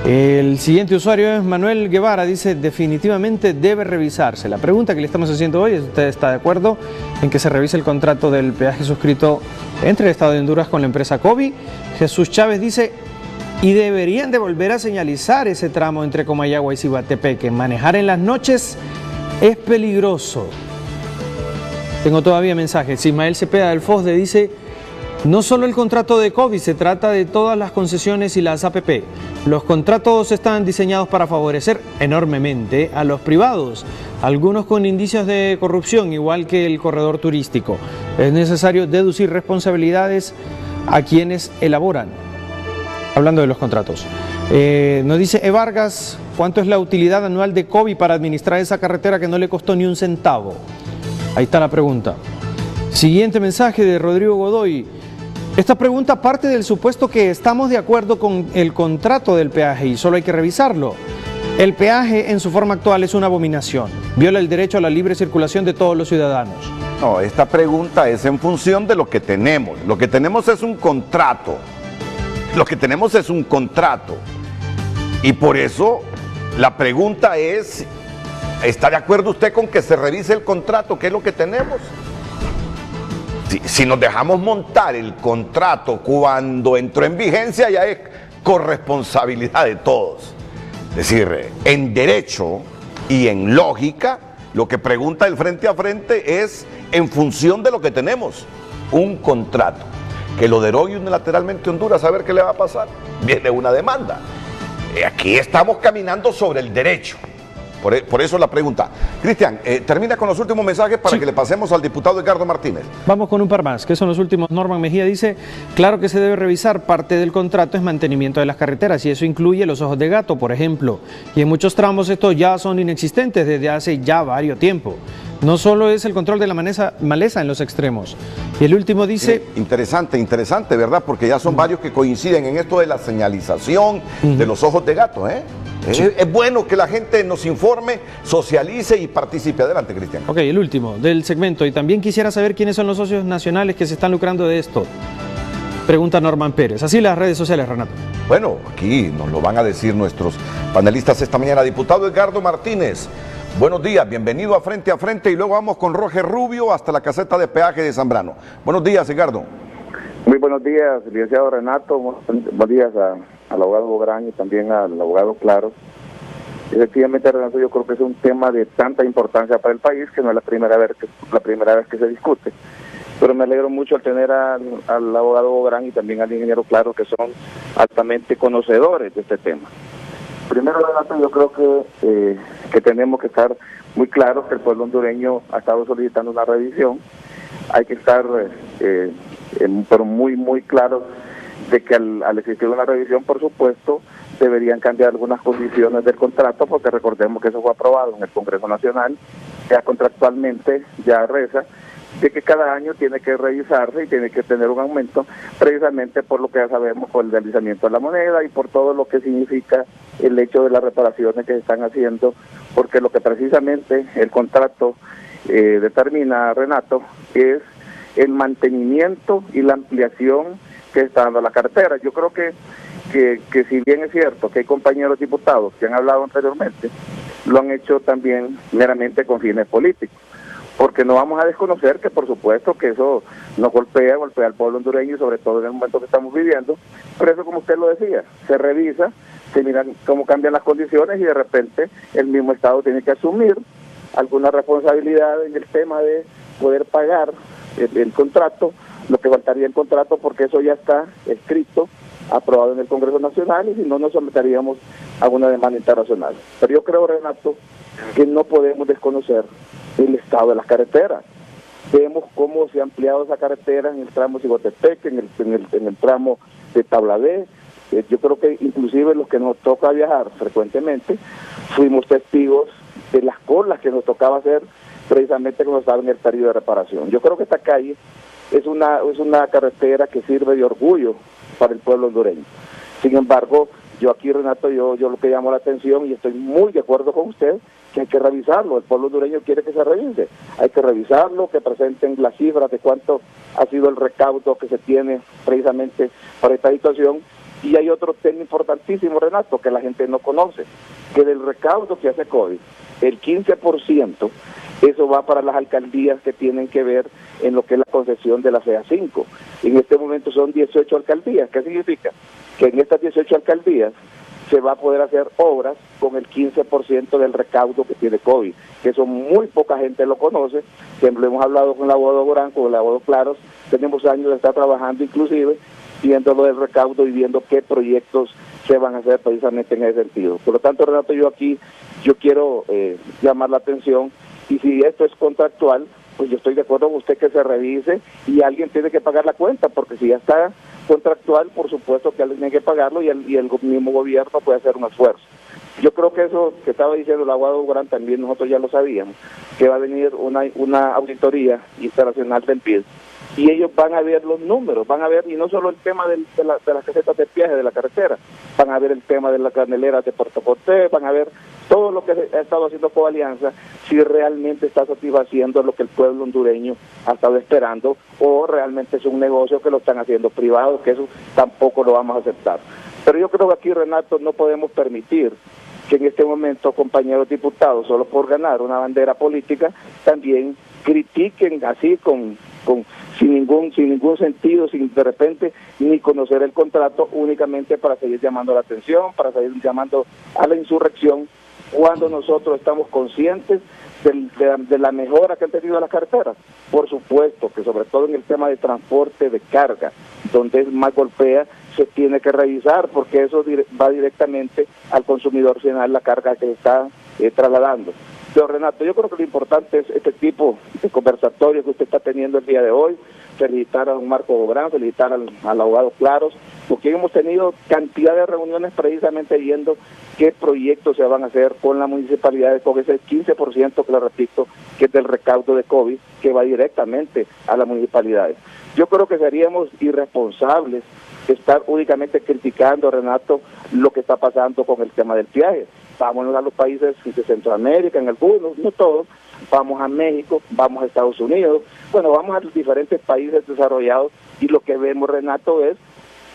El siguiente usuario es Manuel Guevara, dice: definitivamente debe revisarse. La pregunta que le estamos haciendo hoy es: ¿usted está de acuerdo en que se revise el contrato del peaje suscrito entre el Estado de Honduras con la empresa COVID? Jesús Chávez dice: y deberían de volver a señalizar ese tramo entre Comayagua y Cibatepeque. Manejar en las noches es peligroso. Tengo todavía mensajes. Ismael Cepeda del FOSDE dice: no solo el contrato de COVID, se trata de todas las concesiones y las APP. Los contratos están diseñados para favorecer enormemente a los privados, algunos con indicios de corrupción, igual que el corredor turístico. Es necesario deducir responsabilidades a quienes elaboran. Hablando de los contratos. Nos dice E. Vargas: ¿cuánto es la utilidad anual de COVID para administrar esa carretera que no le costó ni un centavo? Ahí está la pregunta. Siguiente mensaje de Rodrigo Godoy. Esta pregunta parte del supuesto que estamos de acuerdo con el contrato del peaje y solo hay que revisarlo. El peaje en su forma actual es una abominación. Viola el derecho a la libre circulación de todos los ciudadanos. No, esta pregunta es en función de lo que tenemos. Lo que tenemos es un contrato. Y por eso la pregunta es: ¿está de acuerdo usted con que se revise el contrato? ¿Qué es lo que tenemos? Si nos dejamos montar el contrato cuando entró en vigencia, ya es corresponsabilidad de todos. Es decir, en derecho y en lógica, lo que pregunta el Frente a Frente es en función de lo que tenemos, un contrato. Que lo derogue unilateralmente Honduras, a ver qué le va a pasar. Viene una demanda. aquí estamos caminando sobre el derecho. Por eso la pregunta. Cristian, termina con los últimos mensajes para que le pasemos al diputado Edgardo Martínez. Vamos con un par más, que son los últimos. Norman Mejía dice, claro que se debe revisar, parte del contrato es mantenimiento de las carreteras y eso incluye los ojos de gato, por ejemplo. Y en muchos tramos estos ya son inexistentes desde hace ya varios tiempos. No solo es el control de la maleza en los extremos. Y el último dice... Interesante, ¿verdad? Porque ya son varios que coinciden en esto de la señalización de los ojos de gato, ¿eh? Sí. Es bueno que la gente nos informe, socialice y participe. Adelante, Cristian. Ok, el último del segmento. Y también quisiera saber quiénes son los socios nacionales que se están lucrando de esto. Pregunta Norman Pérez. Así las redes sociales, Renato. Bueno, aquí nos lo van a decir nuestros panelistas esta mañana. Diputado Edgardo Martínez, buenos días, bienvenido a Frente y luego vamos con Roger Rubio hasta la caseta de peaje de Zambrano. Buenos días, Edgardo. Muy buenos días, licenciado Renato. Buenos días al abogado Bográn y también al abogado Claros. Efectivamente, Renato, yo creo que es un tema de tanta importancia para el país que no es la primera vez que se discute. Pero me alegro mucho al tener al abogado Bográn y también al ingeniero Claros, que son altamente conocedores de este tema. Primero, Renato, yo creo que tenemos que estar muy claros que el pueblo hondureño ha estado solicitando una revisión. Hay que estar pero muy claro de que al existir una revisión, por supuesto, deberían cambiar algunas condiciones del contrato, porque recordemos que eso fue aprobado en el Congreso Nacional, ya contractualmente, ya reza, de que cada año tiene que revisarse y tiene que tener un aumento, precisamente por lo que ya sabemos, por el deslizamiento de la moneda y por todo lo que significa el hecho de las reparaciones que se están haciendo, porque lo que precisamente el contrato determina, Renato, es el mantenimiento y la ampliación que está dando la carretera. Yo creo que si bien es cierto que hay compañeros diputados que han hablado anteriormente, lo han hecho también meramente con fines políticos, porque no vamos a desconocer que por supuesto que eso nos golpea al pueblo hondureño y sobre todo en el momento que estamos viviendo, pero eso, como usted lo decía, se revisa, se miran cómo cambian las condiciones y de repente el mismo Estado tiene que asumir alguna responsabilidad en el tema de poder pagar el contrato, lo que faltaría el contrato, porque eso ya está escrito, aprobado en el Congreso Nacional, y si no nos someteríamos a una demanda internacional. Pero yo creo, Renato, que no podemos desconocer el estado de las carreteras. Vemos cómo se ha ampliado esa carretera en el tramo Cigotepec, en el tramo de Tabladé. Yo creo que inclusive los que nos toca viajar frecuentemente fuimos testigos de las colas que nos tocaba hacer precisamente cuando estaba en el periodo de reparación. Yo creo que esta calle es una carretera que sirve de orgullo para el pueblo hondureño. Sin embargo, yo aquí, Renato, yo lo que llamo la atención, y estoy muy de acuerdo con usted, que hay que revisarlo. El pueblo hondureño quiere que se revise. Hay que revisarlo, que presenten las cifras de cuánto ha sido el recaudo que se tiene precisamente para esta situación. Y hay otro tema importantísimo, Renato, que la gente no conoce, que del recaudo que hace COVID, el 15%, eso va para las alcaldías que tienen que ver en lo que es la concesión de la CEA5. En este momento son 18 alcaldías. ¿Qué significa? Que en estas 18 alcaldías se va a poder hacer obras con el 15% del recaudo que tiene COVID, que eso muy poca gente lo conoce. Siempre hemos hablado con el abogado Borán, con el abogado Claros, tenemos años de estar trabajando inclusive, viendo lo del recaudo y viendo qué proyectos se van a hacer precisamente en ese sentido. Por lo tanto, Renato, yo quiero llamar la atención, y si esto es contractual, pues yo estoy de acuerdo con usted que se revise y alguien tiene que pagar la cuenta, porque si ya está contractual, por supuesto que alguien tiene que pagarlo y el mismo gobierno puede hacer un esfuerzo. Yo creo que eso que estaba diciendo el abogado Gran también nosotros ya lo sabíamos, que va a venir una auditoría internacional del PID, y ellos van a ver los números, van a ver, y no solo el tema de las casetas de peaje de la carretera, van a ver el tema de las graneleras de Puerto Cortés, van a ver todo lo que ha estado haciendo Coalianza, si realmente está satisfaciendo lo que el pueblo hondureño ha estado esperando, o realmente es un negocio que lo están haciendo privado, que eso tampoco lo vamos a aceptar. Pero yo creo que aquí, Renato, no podemos permitir que en este momento compañeros diputados, solo por ganar una bandera política, también critiquen así sin ningún sentido, sin de repente ni conocer el contrato, únicamente para seguir llamando la atención, para seguir llamando a la insurrección, cuando nosotros estamos conscientes de la mejora que han tenido las carreteras. Por supuesto que sobre todo en el tema de transporte de carga, donde es más golpea, se tiene que revisar, porque eso va directamente al consumidor final, la carga que se está trasladando. Pero Renato, yo creo que lo importante es este tipo de conversatorio que usted está teniendo el día de hoy. Felicitar a don Marco Bográn, felicitar al abogado Claros, porque hemos tenido cantidad de reuniones precisamente viendo qué proyectos se van a hacer con la municipalidad, con ese 15% que le repito, que es del recaudo de COVID, que va directamente a las municipalidades. Yo creo que seríamos irresponsables estar únicamente criticando, Renato, lo que está pasando con el tema del peaje. Vámonos a los países de Centroamérica, en algunos, no todos, vamos a México, vamos a Estados Unidos, bueno, vamos a los diferentes países desarrollados y lo que vemos, Renato, es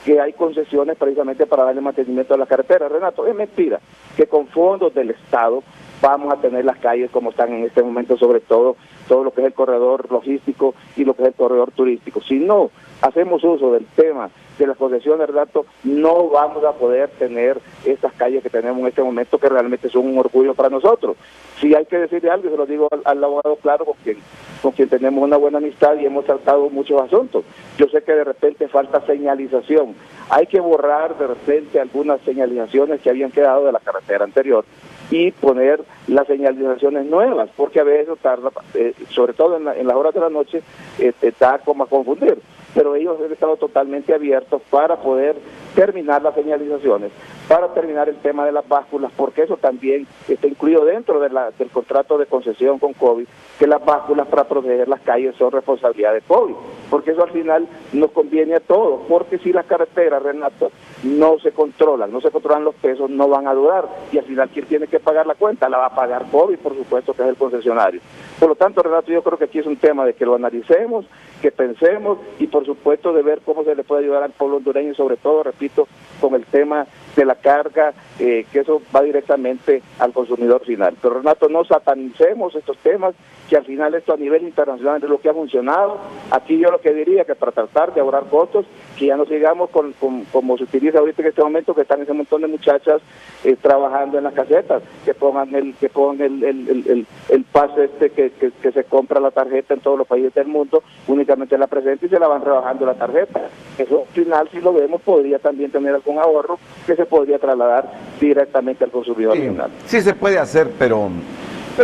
que hay concesiones precisamente para darle mantenimiento a las carreteras. Renato, es mentira que con fondos del Estado vamos a tener las calles como están en este momento, sobre todo lo que es el corredor logístico y lo que es el corredor turístico. Si no hacemos uso del tema de las concesiones, Renato, no vamos a poder tener estas calles que tenemos en este momento, que realmente son un orgullo para nosotros. Si hay que decirle algo, se lo digo al abogado Claro, con quien tenemos una buena amistad y hemos tratado muchos asuntos. Yo sé que de repente falta señalización. Hay que borrar de repente algunas señalizaciones que habían quedado de la carretera anterior y poner las señalizaciones nuevas, porque a veces tarda, sobre todo en las horas de la noche, está como a confundir. Pero ellos han estado totalmente abiertos para poder terminar las señalizaciones, para terminar el tema de las básculas, porque eso también está incluido dentro del contrato de concesión con COVID, que las básculas para proteger las calles son responsabilidad de COVID, porque eso al final nos conviene a todos, porque si las carreteras, Renato, no se controlan los pesos, no van a durar, y al final ¿quién tiene que pagar la cuenta? La va a pagar COVID, por supuesto, que es el concesionario. Por lo tanto, Renato, yo creo que aquí es un tema de que lo analicemos, que pensemos y por supuesto de ver cómo se le puede ayudar al pueblo hondureño, sobre todo, repito, con el tema de la carga, que eso va directamente al consumidor final. Pero Renato, no satanicemos estos temas, que al final esto a nivel internacional es lo que ha funcionado. Aquí yo lo que diría que para tratar de ahorrar costos, que ya no sigamos con como se utiliza ahorita en este momento, que están ese montón de muchachas trabajando en las casetas, que pongan el pase que se compra la tarjeta en todos los países del mundo, únicamente la presente y se la van rebajando la tarjeta. Eso al final, si lo vemos, podría también tener algún ahorro que se podría trasladar directamente al consumidor final. Sí se puede hacer, pero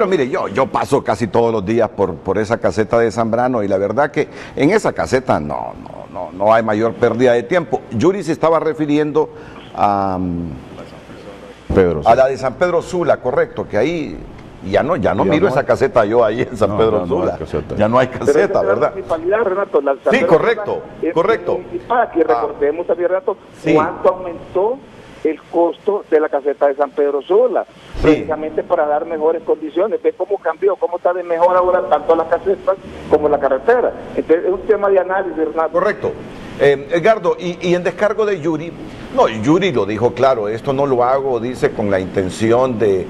mire, yo paso casi todos los días por esa caseta de Zambrano y la verdad que en esa caseta no hay mayor pérdida de tiempo. Yuri se estaba refiriendo a la de San Pedro Sula, correcto, que ahí ya no miro esa caseta yo ahí en San Pedro Sula. Ya no hay caseta, ¿verdad? Renato, sí, correcto. Y recordemos también, Renato, cuánto aumentó el costo de la caseta de San Pedro Sula, precisamente para dar mejores condiciones. Ve cómo cambió, cómo está de mejor ahora tanto la caseta como la carretera. Entonces es un tema de análisis, Renato. Correcto. Edgardo, y en descargo de Yuri, Yuri lo dijo claro, esto no lo hago, dice, con la intención de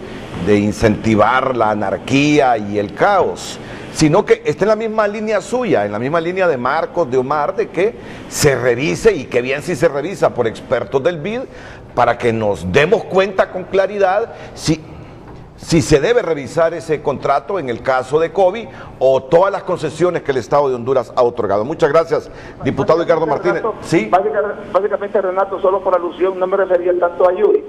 incentivar la anarquía y el caos, sino que está en la misma línea suya, en la misma línea de Marcos, de Omar, de que se revise, y que bien si se revisa por expertos del BID, para que nos demos cuenta con claridad si se debe revisar ese contrato en el caso de COVID o todas las concesiones que el Estado de Honduras ha otorgado. Muchas gracias, diputado Edgardo Martínez. Renato, sí. Básicamente, Renato, solo por alusión, no me refería tanto a Yuri,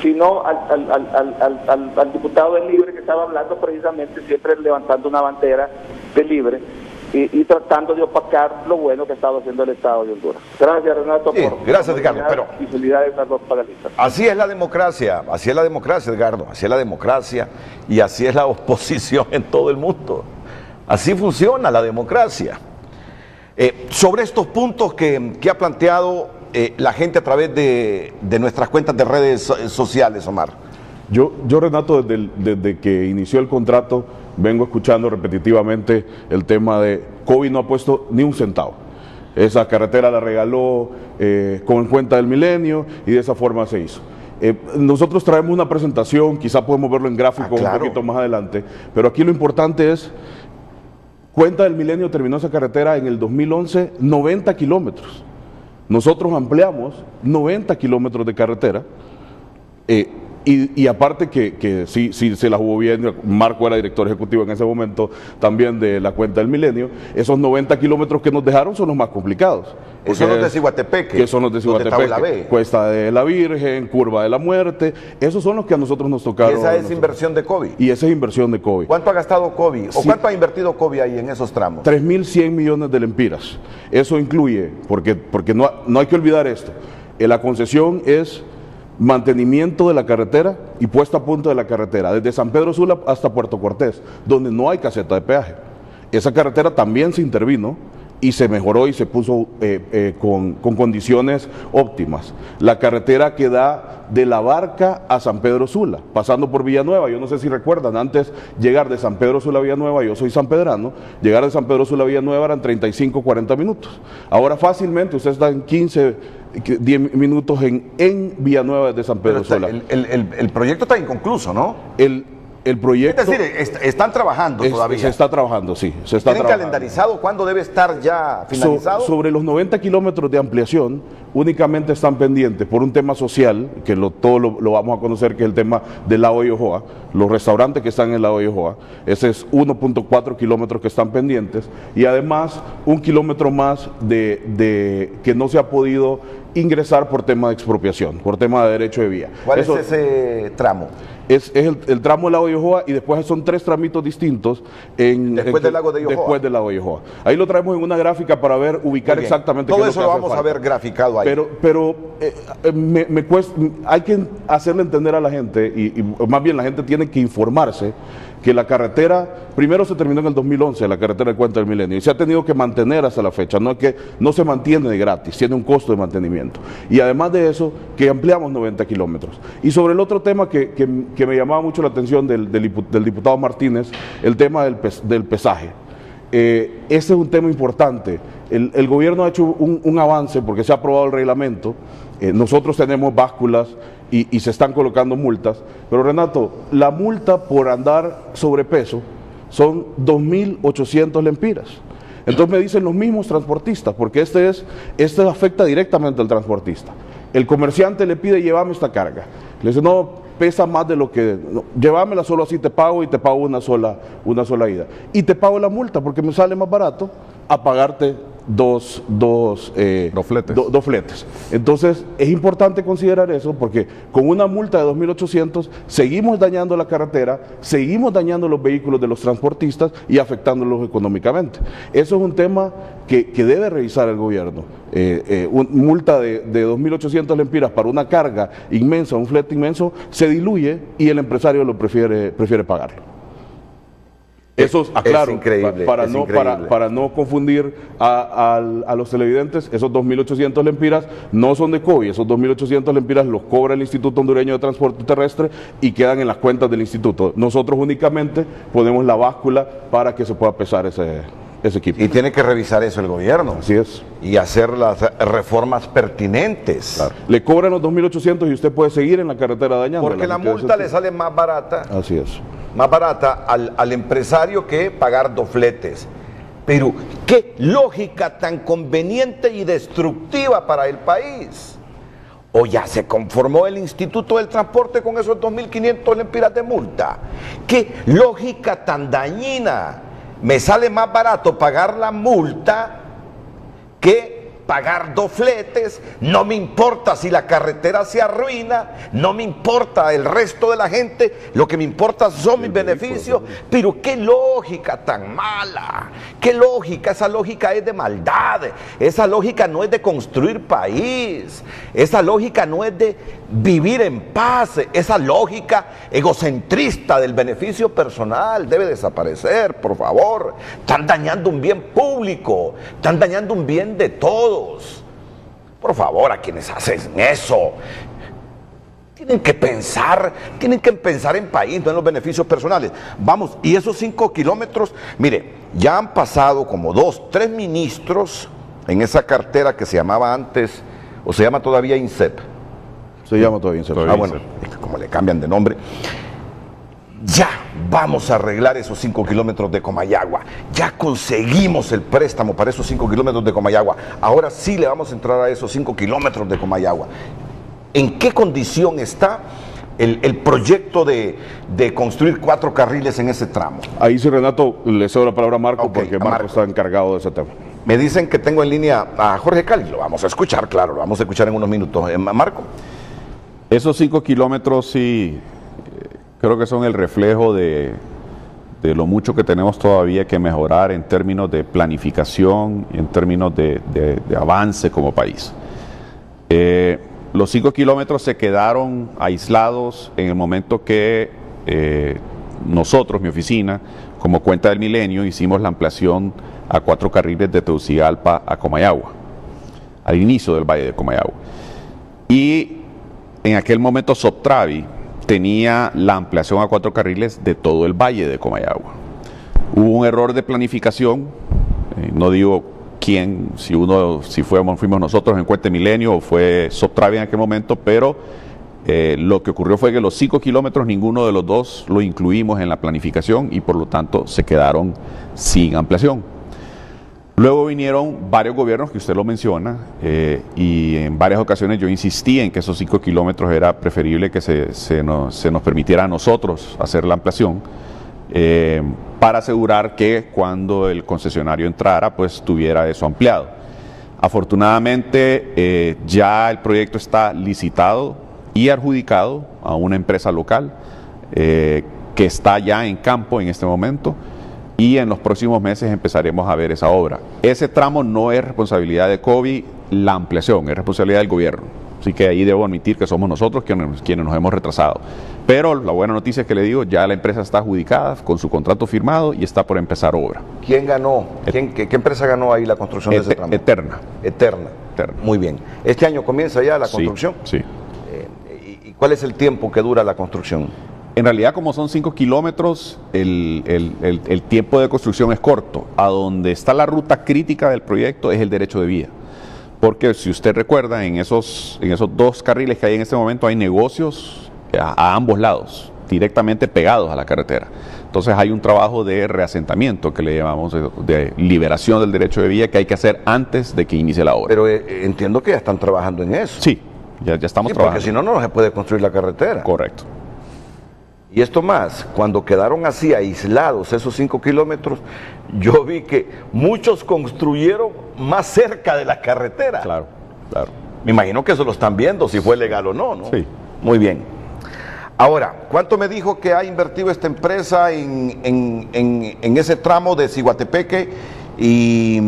sino al diputado del Libre que estaba hablando precisamente, siempre levantando una bandera del Libre y tratando de opacar lo bueno que ha estado haciendo el Estado de Honduras. Gracias, Renato, gracias, Edgardo. Pero y felicidades a los panelistas. Así es la democracia, Edgardo, así es la democracia y así es la oposición en todo el mundo. Así funciona la democracia. Sobre estos puntos que ha planteado la gente a través de nuestras cuentas de redes sociales, Omar. Yo Renato, desde que inició el contrato, vengo escuchando repetitivamente el tema de COVID no ha puesto ni un centavo. Esa carretera la regaló con cuenta del Milenio y de esa forma se hizo. Nosotros traemos una presentación, quizá podemos verlo en gráfico un poquito más adelante, pero aquí lo importante es, Cuenta del Milenio terminó esa carretera en el 2011, 90 kilómetros. Nosotros ampliamos 90 kilómetros de carretera. Y aparte que sí se la jugó bien, Marco era director ejecutivo en ese momento también de la cuenta del Milenio, esos 90 kilómetros que nos dejaron son los más complicados. Esos son los de Ciguatepeque. Que son los de Ciguatepeque. Cuesta de la Virgen, Curva de la Muerte, esos son los que a nosotros nos tocaron. ¿Y esa es inversión de COVID? Y esa es inversión de COVID. ¿Cuánto ha gastado COVID? ¿O cuánto ha invertido COVID ahí en esos tramos? 3.100 millones de lempiras. Eso incluye, porque no hay que olvidar esto, la concesión es mantenimiento de la carretera y puesta a punto de la carretera, desde San Pedro Sula hasta Puerto Cortés, donde no hay caseta de peaje. Esa carretera también se intervino y se mejoró y se puso con condiciones óptimas. La carretera que da de La Barca a San Pedro Sula, pasando por Villanueva, yo no sé si recuerdan, antes llegar de San Pedro Sula a Villanueva, yo soy sanpedrano, llegar de San Pedro Sula a Villanueva eran 35, 40 minutos. Ahora fácilmente usted está en 15, 10 minutos en Villanueva desde San Pedro Sula. El proyecto está inconcluso, ¿no? El proyecto... Es decir, están trabajando todavía. Se está trabajando, sí. ¿Tienen calendarizado cuándo debe estar ya finalizado? Sobre los 90 kilómetros de ampliación, únicamente están pendientes por un tema social, que todo lo vamos a conocer, que es el tema del lago de Yojoa, los restaurantes que están en el lago de Yojoa. Ese es 1.4 kilómetros que están pendientes, y además 1 kilómetro más de que no se ha podido ingresar por tema de expropiación, por tema de derecho de vía. ¿Cuál es ese tramo? Es el tramo del lago de Yojoa, y después son 3 tramitos distintos después del lago de Yojoa. Después del lago de Yojoa. Ahí lo traemos en una gráfica para ubicar exactamente todo qué eso es lo que lo vamos a ver graficado ahí. Pero me cuesta, hay que hacerle entender a la gente, y más bien la gente tiene que informarse que la carretera, primero se terminó en el 2011, la carretera de Cuenta del Milenio, y se ha tenido que mantener hasta la fecha, no es que no se mantiene de gratis, tiene un costo de mantenimiento. Y además de eso, que ampliamos 90 kilómetros. Y sobre el otro tema que me llamaba mucho la atención del diputado Martínez, el tema del pesaje. Ese es un tema importante. El gobierno ha hecho un avance porque se ha aprobado el reglamento. Nosotros tenemos básculas y se están colocando multas. Pero Renato, la multa por andar sobrepeso son 2.800 lempiras. Entonces me dicen los mismos transportistas, porque este afecta directamente al transportista. El comerciante le pide, llévame esta carga. Le dice, no, pesa más de lo que... No, llévamela solo así, te pago, y te pago una sola ida. Y te pago la multa porque me sale más barato a pagarte dos fletes. Entonces es importante considerar eso, porque con una multa de 2.800 seguimos dañando la carretera, seguimos dañando los vehículos de los transportistas y afectándolos económicamente. Eso es un tema que debe revisar el gobierno. Una multa de 2.800 lempiras para una carga inmensa, un flete inmenso, se diluye y el empresario lo prefiere pagarlo. Eso aclaro, es increíble, para no confundir a los televidentes, esos 2.800 lempiras no son de COVID, esos 2.800 lempiras los cobra el Instituto Hondureño de Transporte Terrestre y quedan en las cuentas del instituto. Nosotros únicamente ponemos la báscula para que se pueda pesar ese equipo. Y tiene que revisar eso el gobierno. Así es. Y hacer las reformas pertinentes. Claro. Le cobran los 2.800 y usted puede seguir en la carretera dañando. Porque la multa le sale más barata. Así es. Más barata al empresario que pagar 2 fletes. Pero qué lógica tan conveniente y destructiva para el país. ¿O ya se conformó el Instituto del Transporte con esos 2.500 lempiras de multa? Qué lógica tan dañina. Me sale más barato pagar la multa que pagar 2 fletes. No me importa si la carretera se arruina, no me importa el resto de la gente, lo que me importa son mis beneficios. Pero qué lógica tan mala, qué lógica, esa lógica es de maldad, esa lógica no es de construir país, esa lógica no es de vivir en paz, esa lógica egocentrista del beneficio personal debe desaparecer, por favor. Están dañando un bien público, están dañando un bien de todos. Por favor, a quienes hacen eso, tienen que pensar en país, no en los beneficios personales. Vamos, y esos 5 kilómetros, mire, ya han pasado como 2, 3 ministros en esa cartera que se llamaba antes, o se llama todavía INSEP. Se llama todavía INSEP. Bueno, es que como le cambian de nombre. Ya vamos a arreglar esos 5 kilómetros de Comayagua. Ya conseguimos el préstamo para esos 5 kilómetros de Comayagua. Ahora sí le vamos a entrar a esos 5 kilómetros de Comayagua. ¿En qué condición está el proyecto de construir 4 carriles en ese tramo? Ahí sí, Renato, le cedo la palabra a Marco, Ok, porque a Marco Marco. está encargado de ese tema. Me dicen que tengo en línea a Jorge Cali, lo vamos a escuchar, claro, lo vamos a escuchar en unos minutos. Marco. Esos 5 kilómetros sí, creo que son el reflejo de lo mucho que tenemos todavía que mejorar en términos de planificación y en términos de avance como país. Los 5 kilómetros se quedaron aislados en el momento que nosotros, mi oficina, como Cuenta del Milenio, hicimos la ampliación a 4 carriles de Tegucigalpa a Comayagua, al inicio del Valle de Comayagua. Y en aquel momento Soptravi tenía la ampliación a 4 carriles de todo el Valle de Comayagua. Hubo un error de planificación, no digo quién, si fuimos nosotros en Cuenta del Milenio o fue Soptravi en aquel momento, pero lo que ocurrió fue que los 5 kilómetros ninguno de los dos lo incluimos en la planificación y por lo tanto se quedaron sin ampliación. Luego vinieron varios gobiernos que usted lo menciona y en varias ocasiones yo insistí en que esos 5 kilómetros era preferible que se nos permitiera a nosotros hacer la ampliación para asegurar que cuando el concesionario entrara pues tuviera eso ampliado. Afortunadamente ya el proyecto está licitado y adjudicado a una empresa local que está ya en campo en este momento. Y en los próximos meses empezaremos a ver esa obra. Ese tramo no es responsabilidad de COVID, la ampliación, es responsabilidad del gobierno. Así que ahí debo admitir que somos nosotros quienes nos hemos retrasado. Pero la buena noticia es que le digo, ya la empresa está adjudicada con su contrato firmado y está por empezar obra. ¿Quién ganó? ¿Qué empresa ganó ahí la construcción de ese tramo? Eterna. Eterna. Muy bien. ¿Este año comienza ya la construcción? Sí. ¿Y cuál es el tiempo que dura la construcción? En realidad, como son 5 kilómetros, el tiempo de construcción es corto. A donde está la ruta crítica del proyecto es el derecho de vía. Porque si usted recuerda, en esos 2 carriles que hay en este momento hay negocios a ambos lados, directamente pegados a la carretera. Entonces hay un trabajo de reasentamiento que le llamamos de liberación del derecho de vía que hay que hacer antes de que inicie la obra. Pero entiendo que ya están trabajando en eso. Sí, ya estamos trabajando. Porque si no, no se puede construir la carretera. Correcto. Y esto más, cuando quedaron así aislados esos 5 kilómetros, yo vi que muchos construyeron más cerca de la carretera. Claro. Me imagino que eso lo están viendo, si fue legal o no, ¿no? Sí. Muy bien. Ahora, ¿cuánto me dijo que ha invertido esta empresa en ese tramo de Ciguatepeque y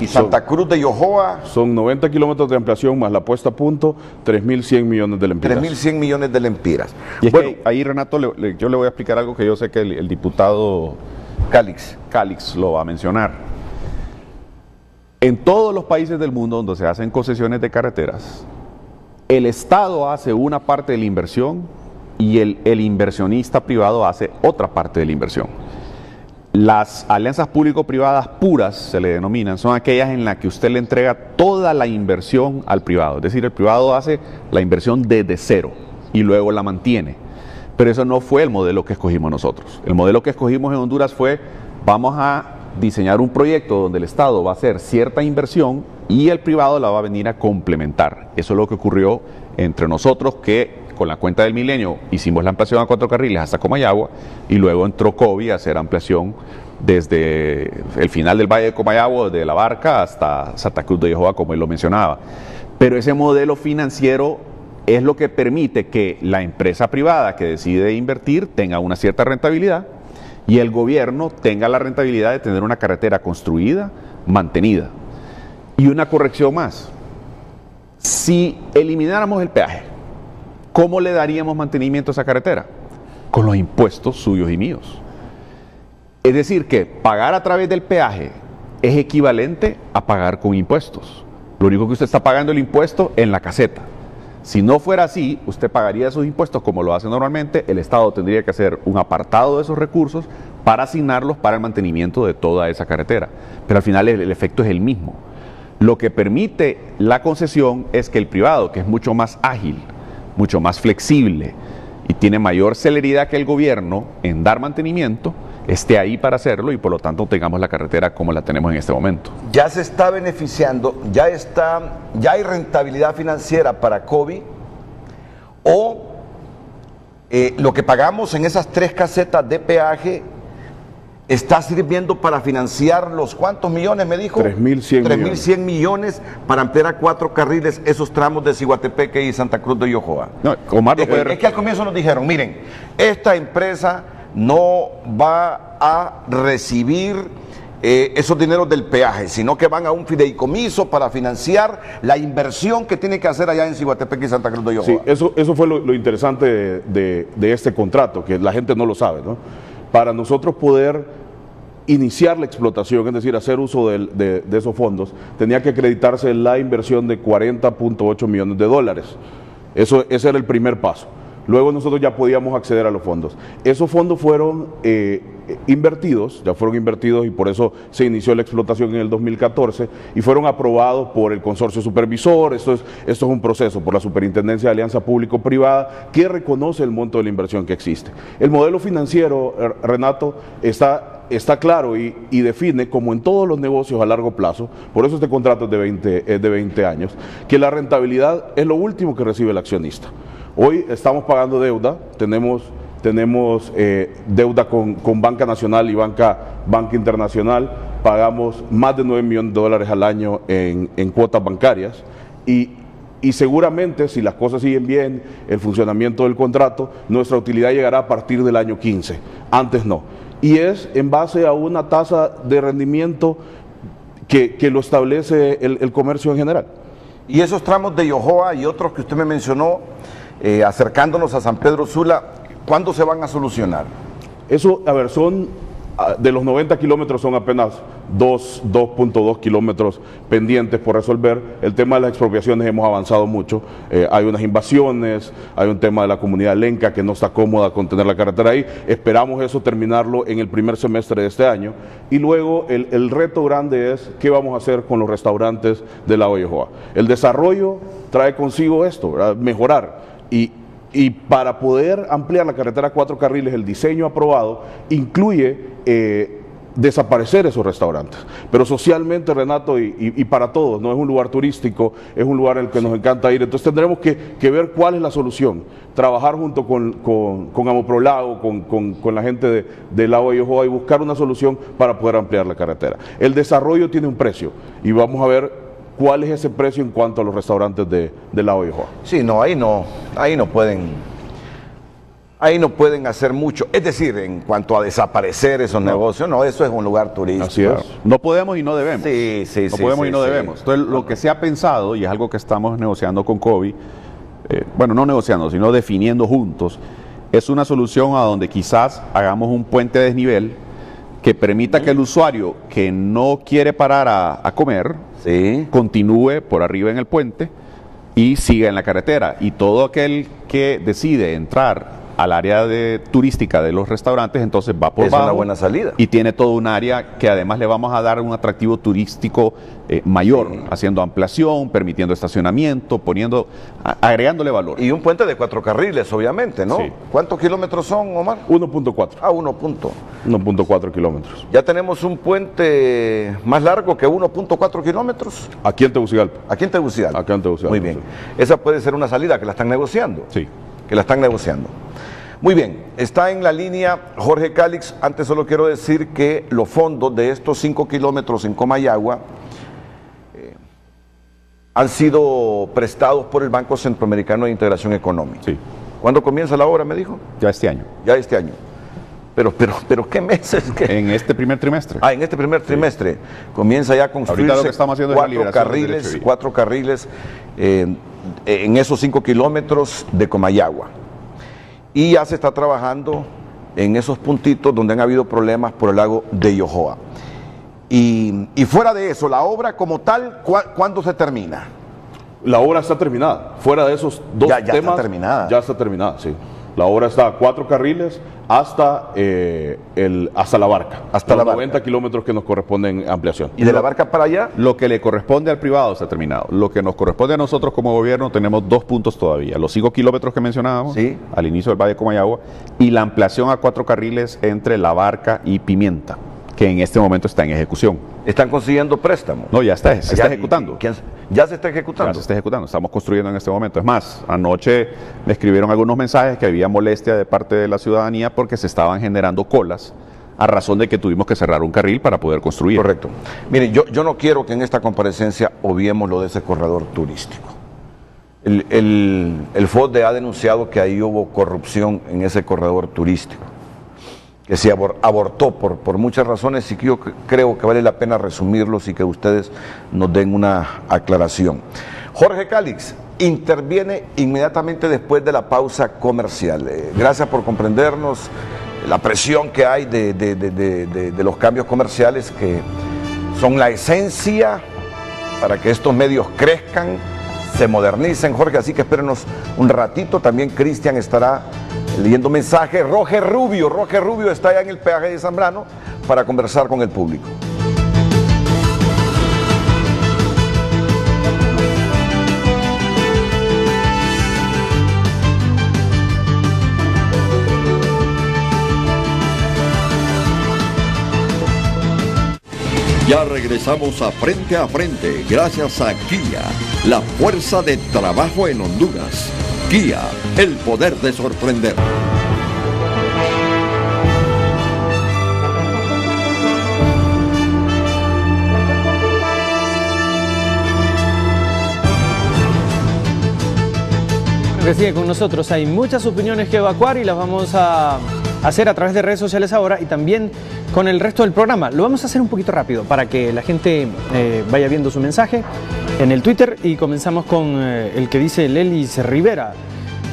Santa Cruz de Yojoa? Son 90 kilómetros de ampliación más la puesta a punto, 3.100 millones de lempiras. 3.100 millones de lempiras. Y es que ahí, Renato, yo le voy a explicar algo que yo sé que el diputado Calix lo va a mencionar. En todos los países del mundo donde se hacen concesiones de carreteras, el Estado hace una parte de la inversión y el inversionista privado hace otra parte de la inversión. Las alianzas público-privadas puras, se le denominan, son aquellas en las que usted le entrega toda la inversión al privado. Es decir, el privado hace la inversión desde cero y luego la mantiene. Pero eso no fue el modelo que escogimos nosotros. El modelo que escogimos en Honduras fue, vamos a diseñar un proyecto donde el Estado va a hacer cierta inversión y el privado la va a venir a complementar. Eso es lo que ocurrió entre nosotros, que con la Cuenta del Milenio hicimos la ampliación a 4 carriles hasta Comayagua y luego entró COVID a hacer ampliación desde el final del Valle de Comayagua, desde La Barca hasta Santa Cruz de Yojoa, como él lo mencionaba. Pero ese modelo financiero es lo que permite que la empresa privada que decide invertir tenga una cierta rentabilidad y el gobierno tenga la rentabilidad de tener una carretera construida, mantenida. Y una corrección más, si elimináramos el peaje, ¿cómo le daríamos mantenimiento a esa carretera? Con los impuestos suyos y míos. Es decir, que pagar a través del peaje es equivalente a pagar con impuestos. Lo único que usted está pagando el impuesto en la caseta. Si no fuera así, usted pagaría esos impuestos como lo hace normalmente, el Estado tendría que hacer un apartado de esos recursos para asignarlos para el mantenimiento de toda esa carretera. Pero al final el efecto es el mismo. Lo que permite la concesión es que el privado, que es mucho más ágil, mucho más flexible y tiene mayor celeridad que el gobierno en dar mantenimiento, esté ahí para hacerlo y por lo tanto tengamos la carretera como la tenemos en este momento. Ya se está beneficiando, ya hay rentabilidad financiera para COVID, o lo que pagamos en esas 3 casetas de peaje está sirviendo para financiar los ¿cuántos millones me dijo? 3.100 millones para ampliar a 4 carriles esos tramos de Ciguatepeque y Santa Cruz de Yojoa. No, Omar lo puede... Es que al comienzo nos dijeron, miren, esta empresa no va a recibir esos dineros del peaje, sino que van a un fideicomiso para financiar la inversión que tiene que hacer allá en Ciguatepeque y Santa Cruz de Yojoa. Sí, eso fue lo interesante de este contrato, que la gente no lo sabe, ¿no? Para nosotros poder iniciar la explotación, es decir, hacer uso de esos fondos, tenía que acreditarse la inversión de 40.8 millones de dólares. Ese era el primer paso. Luego nosotros ya podíamos acceder a los fondos. Esos fondos fueron invertidos, ya fueron invertidos y por eso se inició la explotación en el 2014 y fueron aprobados por el consorcio supervisor. Esto es un proceso por la Superintendencia de Alianza Público-Privada que reconoce el monto de la inversión que existe. El modelo financiero, Renato, está claro y define, como en todos los negocios a largo plazo, por eso este contrato es de 20 años, que la rentabilidad es lo último que recibe el accionista. Hoy estamos pagando deuda, tenemos deuda con Banca Nacional y Banca Internacional, pagamos más de 9 millones de dólares al año en cuotas bancarias y seguramente si las cosas siguen bien, el funcionamiento del contrato, nuestra utilidad llegará a partir del año 15, antes no. Y es en base a una tasa de rendimiento que lo establece el comercio en general. Y esos tramos de Yojoa y otros que usted me mencionó, acercándonos a San Pedro Sula, ¿cuándo se van a solucionar? Eso, a ver, de los 90 kilómetros son apenas 2.2 kilómetros pendientes por resolver. El tema de las expropiaciones hemos avanzado mucho. Hay unas invasiones, hay un tema de la comunidad lenca que no está cómoda con tener la carretera ahí. Esperamos eso terminarlo en el primer semestre de este año. Y luego el reto grande es qué vamos a hacer con los restaurantes de la Yojoa. El desarrollo trae consigo esto, ¿verdad? Mejorar. Y para poder ampliar la carretera a 4 carriles, el diseño aprobado incluye desaparecer esos restaurantes. Pero socialmente, Renato, y para todos, no es un lugar turístico, es un lugar en el que nos encanta ir. Entonces tendremos que ver cuál es la solución. Trabajar junto con Amoprolago, con la gente de Lago de Yojoa y buscar una solución para poder ampliar la carretera. El desarrollo tiene un precio y vamos a ver cuál es ese precio en cuanto a los restaurantes de Lago de Yojoa. Sí, no, ahí no pueden hacer mucho. Es decir, en cuanto a desaparecer esos negocios, no, eso es un lugar turístico. Así es. No podemos y no debemos. Sí. No podemos y no debemos. Entonces, lo que se ha pensado, y es algo que estamos negociando con COVID, bueno, no negociando, sino definiendo juntos, es una solución a donde quizás hagamos un puente de desnivel que permita que el usuario que no quiere parar a comer, continúe por arriba en el puente y siga en la carretera. Y todo aquel que decide entrar al área turística de los restaurantes, entonces va por abajo. Es una buena salida. Y tiene todo un área que además le vamos a dar un atractivo turístico mayor, haciendo ampliación, permitiendo estacionamiento, agregándole valor. Y un puente de 4 carriles, obviamente, ¿no? Sí. ¿Cuántos kilómetros son, Omar? 1.4. Ah, 1.4 kilómetros. ¿Ya tenemos un puente más largo que 1.4 kilómetros? Aquí en Tegucigalpa. Aquí en Tegucigalpa. Acá en Tegucigalpa. Muy bien. Esa puede ser una salida que la están negociando. Sí. Que la están negociando. Muy bien, está en la línea Jorge Calix. Antes solo quiero decir que los fondos de estos 5 kilómetros en Comayagua han sido prestados por el Banco Centroamericano de Integración Económica. Sí. ¿Cuándo comienza la obra, me dijo? Ya este año. Ya este año. Pero ¿qué meses? En este primer trimestre. En este primer trimestre comienza ya a construirse. Ahorita lo que estamos haciendo es 4 carriles en esos 5 kilómetros de Comayagua. Y ya se está trabajando en esos puntitos donde han habido problemas por el lago de Yojoa. Y fuera de eso, la obra como tal, ¿cuándo se termina? La obra está terminada. Fuera de esos dos temas. Ya está terminada. Ya está terminada, sí. La obra está a 4 carriles hasta la barca. Hasta los la 90 kilómetros que nos corresponden ampliación. ¿Y de la barca para allá? Lo que le corresponde al privado está terminado. Lo que nos corresponde a nosotros como gobierno, tenemos 2 puntos todavía. Los 5 kilómetros que mencionábamos, al inicio del Valle de Comayagua, y la ampliación a 4 carriles entre La Barca y Pimienta, que en este momento está en ejecución. ¿Están consiguiendo préstamos? No, ya está ejecutando. ¿Ya se está ejecutando? Ya se está ejecutando, estamos construyendo en este momento. Es más, anoche me escribieron algunos mensajes que había molestia de parte de la ciudadanía porque se estaban generando colas a razón de que tuvimos que cerrar un carril para poder construir. Correcto. Miren, yo no quiero que en esta comparecencia obviemos lo de ese corredor turístico. El FODE ha denunciado que ahí hubo corrupción en ese corredor turístico, que se abortó por muchas razones, y que yo creo que vale la pena resumirlos y que ustedes nos den una aclaración. Jorge Calix interviene inmediatamente después de la pausa comercial. Gracias por comprendernos la presión que hay de los cambios comerciales, que son la esencia para que estos medios crezcan, se modernicen, Jorge, así que espérenos un ratito. También Cristian estará leyendo mensajes. Roger Rubio está allá en el peaje de Zambrano para conversar con el público. Ya regresamos a Frente, gracias a Kia, la fuerza de trabajo en Honduras. Kia, el poder de sorprender. Que sigue con nosotros. Hay muchas opiniones que evacuar y las vamos a hacer a través de redes sociales ahora y también con el resto del programa. Lo vamos a hacer un poquito rápido para que la gente vaya viendo su mensaje en el Twitter, y comenzamos con el que dice Lelis Rivera.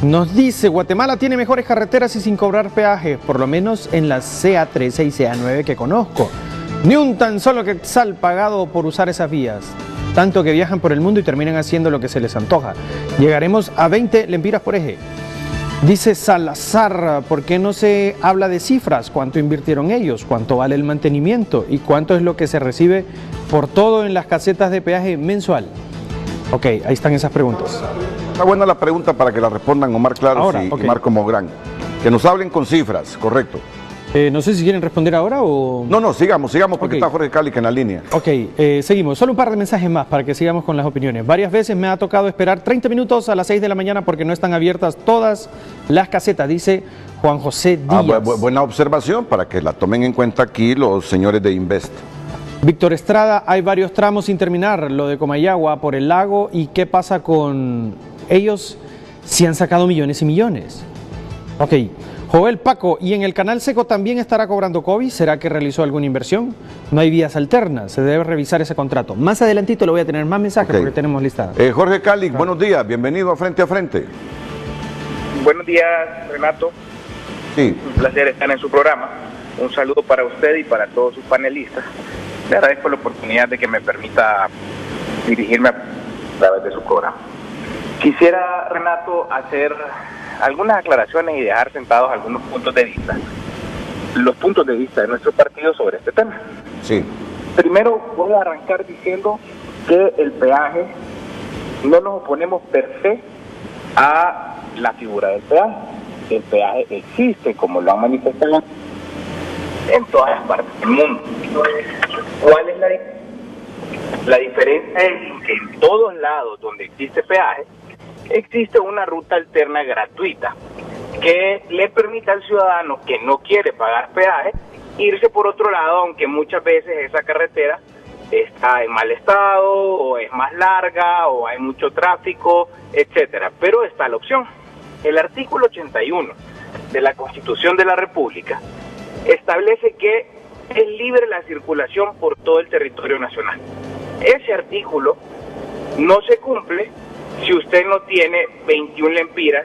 Nos dice: Guatemala tiene mejores carreteras y sin cobrar peaje, por lo menos en las CA13 y CA9 que conozco. Ni un tan solo quetzal pagado por usar esas vías. Tanto que viajan por el mundo y terminan haciendo lo que se les antoja. Llegaremos a 20 lempiras por eje. Dice Salazar: ¿por qué no se habla de cifras? ¿Cuánto invirtieron ellos? ¿Cuánto vale el mantenimiento? ¿Y cuánto es lo que se recibe por todo en las casetas de peaje mensual? Ok, ahí están esas preguntas. Está buena la pregunta para que la respondan Omar Claros Ahora, y okay. Marco Mográn. Que nos hablen con cifras, correcto. No sé si quieren responder ahora o... No, sigamos porque Okay. está Jorge Calix en la línea. Ok, seguimos. Solo un par de mensajes más para que sigamos con las opiniones. Varias veces me ha tocado esperar 30 minutos a las 6 de la mañana porque no están abiertas todas las casetas, dice Juan José Díaz. Buena observación para que la tomen en cuenta aquí los señores de Invest. Víctor Estrada: hay varios tramos sin terminar, lo de Comayagua por el lago, ¿y qué pasa con ellos si han sacado millones y millones? Ok. Joel Paco: ¿y en el canal seco también estará cobrando COVID? ¿Será que realizó alguna inversión? No hay vías alternas, se debe revisar ese contrato. Más adelantito le voy a tener más mensajes porque tenemos listada. Jorge Calix, buenos días, bienvenido a Frente. Buenos días, Renato. Sí. Un placer estar en su programa. Un saludo para usted y para todos sus panelistas. Le agradezco la oportunidad de que me permita dirigirme a través de su programa. Quisiera, Renato, hacer algunas aclaraciones y dejar sentados algunos puntos de vista. Los puntos de vista de nuestro partido sobre este tema. Sí. Primero, voy a arrancar diciendo que el peaje, no nos oponemos per se a la figura del peaje. El peaje existe, como lo han manifestado en todas las partes del mundo. ¿Cuál es la diferencia? Es que en todos lados donde existe peaje, existe una ruta alterna gratuita que le permite al ciudadano que no quiere pagar peaje irse por otro lado, aunque muchas veces esa carretera está en mal estado o es más larga o hay mucho tráfico, etcétera. Pero está la opción. El artículo 81 de la Constitución de la República establece que es libre la circulación por todo el territorio nacional. Ese artículo no se cumple si usted no tiene 21 lempiras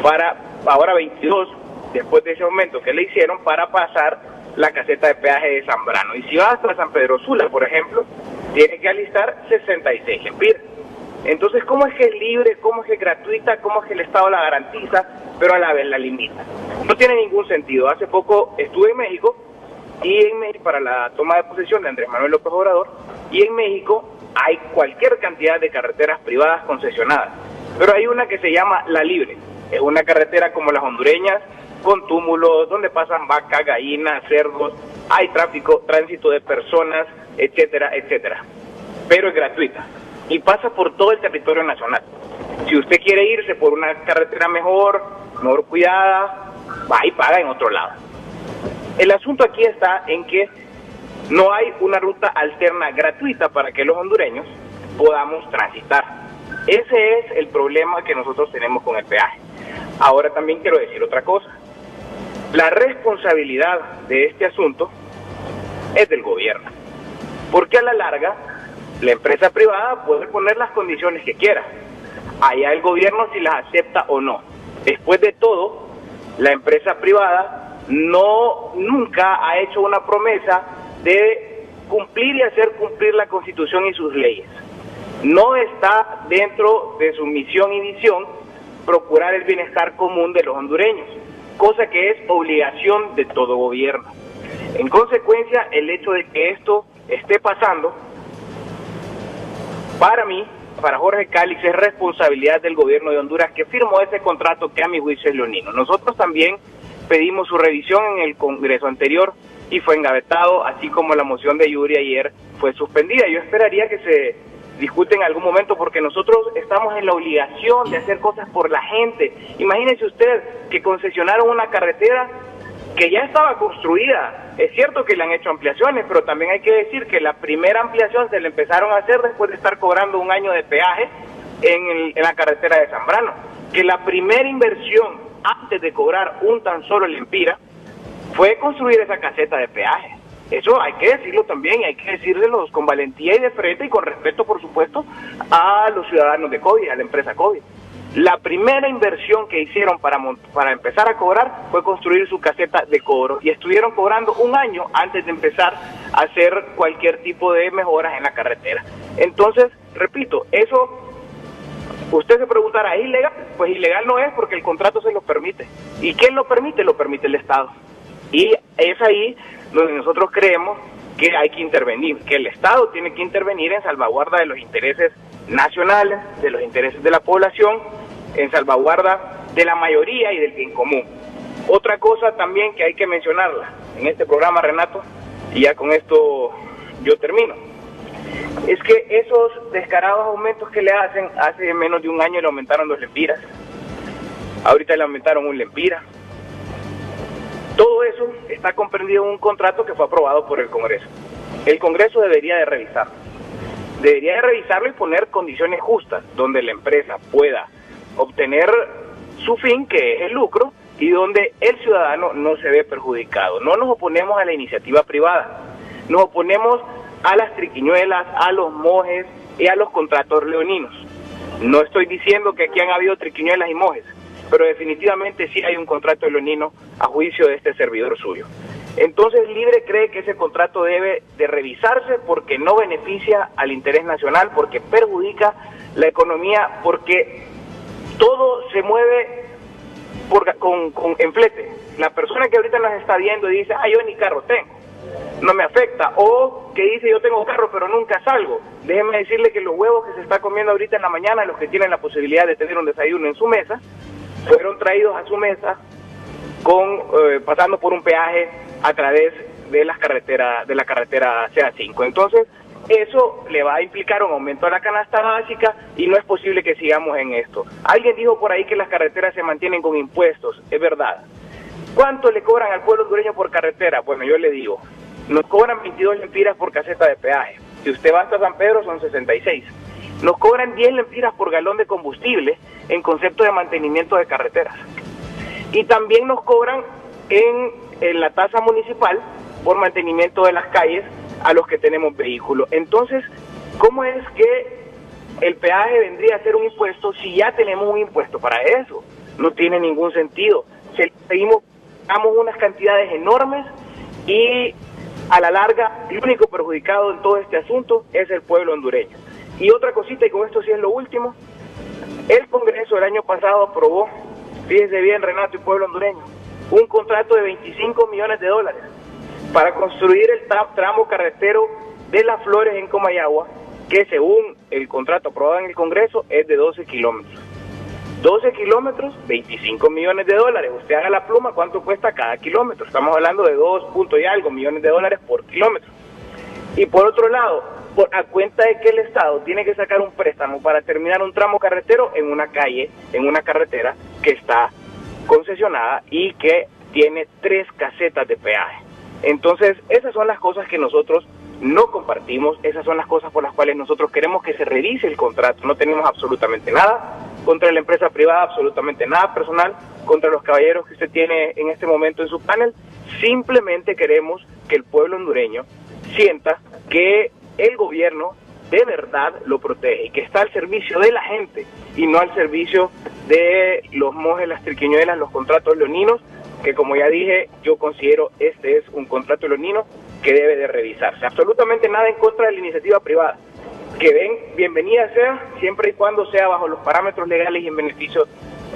para, ahora 22, después de ese aumento que le hicieron, para pasar la caseta de peaje de Zambrano. Y si va hasta San Pedro Sula, por ejemplo, tiene que alistar 66 lempiras. Entonces, ¿cómo es que es libre? ¿Cómo es que es gratuita? ¿Cómo es que el Estado la garantiza, pero a la vez la limita? No tiene ningún sentido. Hace poco estuve en México, para la toma de posesión de Andrés Manuel López Obrador, y en México hay cualquier cantidad de carreteras privadas concesionadas, pero hay una que se llama La Libre. Es una carretera como las hondureñas, con túmulos, donde pasan vacas, gallinas, cerdos, hay tránsito de personas, etcétera, etcétera. Pero es gratuita. y pasa por todo el territorio nacional. Si usted quiere irse por una carretera mejor cuidada, va y paga en otro lado. El asunto aquí está en que no hay una ruta alterna gratuita para que los hondureños podamos transitar. Ese es el problema que nosotros tenemos con el peaje. Ahora también quiero decir otra cosa. La responsabilidad de este asunto es del gobierno, porque a la larga la empresa privada puede poner las condiciones que quiera. Allá el gobierno si las acepta o no. Después de todo, la empresa privada nunca ha hecho una promesa de cumplir y hacer cumplir la Constitución y sus leyes. No está dentro de su misión y visión procurar el bienestar común de los hondureños, cosa que es obligación de todo gobierno. En consecuencia, el hecho de que esto esté pasando, para mí, para Jorge Cálix, es responsabilidad del gobierno de Honduras, que firmó ese contrato que a mi juicio es leonino. Nosotros también pedimos su revisión en el Congreso anterior y fue engavetado, así como la moción de Yuri ayer fue suspendida. Yo esperaría que se discute en algún momento, porque nosotros estamos en la obligación de hacer cosas por la gente. Imagínese usted que concesionaron una carretera que ya estaba construida. Es cierto que le han hecho ampliaciones, pero también hay que decir que la primera ampliación se le empezaron a hacer después de estar cobrando un año de peaje en la carretera de Zambrano. Que la primera inversión antes de cobrar un tan solo lempira fue construir esa caseta de peaje. Eso hay que decirlo también, y hay que decírselos con valentía y de frente y con respeto, por supuesto, a los ciudadanos de COVID, a la empresa COVID. La primera inversión que hicieron para empezar a cobrar fue construir su caseta de cobro, y estuvieron cobrando un año antes de empezar a hacer cualquier tipo de mejoras en la carretera. Entonces, repito, eso, usted se preguntará, ¿es ilegal? Pues ilegal no es, porque el contrato se lo permite. ¿Y quién lo permite? Lo permite el Estado. Y es ahí donde nosotros creemos que hay que intervenir, que el Estado tiene que intervenir en salvaguarda de los intereses nacionales, de los intereses de la población, en salvaguarda de la mayoría y del bien común. Otra cosa también que hay que mencionarla en este programa, Renato, y ya con esto yo termino, es que esos descarados aumentos que le hacen, hace menos de un año le aumentaron 2 lempiras, ahorita le aumentaron 1 lempira. Todo eso está comprendido en un contrato que fue aprobado por el Congreso. El Congreso debería de revisarlo. Debería de revisarlo y poner condiciones justas, donde la empresa pueda obtener su fin, que es el lucro, y donde el ciudadano no se ve perjudicado. No nos oponemos a la iniciativa privada, nos oponemos a las triquiñuelas, a los mojes y a los contratos leoninos. No estoy diciendo que aquí han habido triquiñuelas y mojes, pero definitivamente sí hay un contrato leonino a juicio de este servidor suyo. Entonces Libre cree que ese contrato debe de revisarse, porque no beneficia al interés nacional, porque perjudica la economía, porque todo se mueve en flete. La persona que ahorita nos está viendo y dice, yo ni carro tengo, no me afecta, o que dice yo tengo carro pero nunca salgo, déjeme decirle que los huevos que se está comiendo ahorita en la mañana, los que tienen la posibilidad de tener un desayuno en su mesa, fueron traídos a su mesa pasando por un peaje a través de la carretera CA5. Entonces, eso le va a implicar un aumento a la canasta básica y no es posible que sigamos en esto. Alguien dijo por ahí que las carreteras se mantienen con impuestos, es verdad. ¿Cuánto le cobran al pueblo hondureño por carretera? Bueno, yo le digo, nos cobran 22 lempiras por caseta de peaje. Si usted va hasta San Pedro son 66. Nos cobran 10 lempiras por galón de combustible en concepto de mantenimiento de carreteras. Y también nos cobran en la tasa municipal por mantenimiento de las calles a los que tenemos vehículos. Entonces, ¿cómo es que el peaje vendría a ser un impuesto si ya tenemos un impuesto para eso? No tiene ningún sentido. Damos unas cantidades enormes y a la larga el único perjudicado en todo este asunto es el pueblo hondureño. Y otra cosita, y con esto sí es lo último, el Congreso el año pasado aprobó, fíjense bien Renato y pueblo hondureño, un contrato de 25 millones de dólares para construir el tramo carretero de Las Flores en Comayagua, que según el contrato aprobado en el Congreso es de 12 kilómetros. 12 kilómetros, 25 millones de dólares. Usted haga la pluma, ¿cuánto cuesta cada kilómetro? Estamos hablando de 2 puntos y algo millones de dólares por kilómetro. Y por otro lado, a cuenta de que el Estado tiene que sacar un préstamo para terminar un tramo carretero en una calle, en una carretera que está concesionada y que tiene 3 casetas de peaje. Entonces, esas son las cosas que nosotros no compartimos, esas son las cosas por las cuales nosotros queremos que se revise el contrato. No tenemos absolutamente nada contra la empresa privada, absolutamente nada personal contra los caballeros que usted tiene en este momento en su panel. Simplemente queremos que el pueblo hondureño sienta que el gobierno de verdad lo protege y que está al servicio de la gente y no al servicio de los mojes, las triquiñuelas, los contratos leoninos, que como ya dije, yo considero este es un contrato leonino que debe de revisarse. Absolutamente nada en contra de la iniciativa privada. Que bienvenida sea, siempre y cuando sea bajo los parámetros legales y en beneficio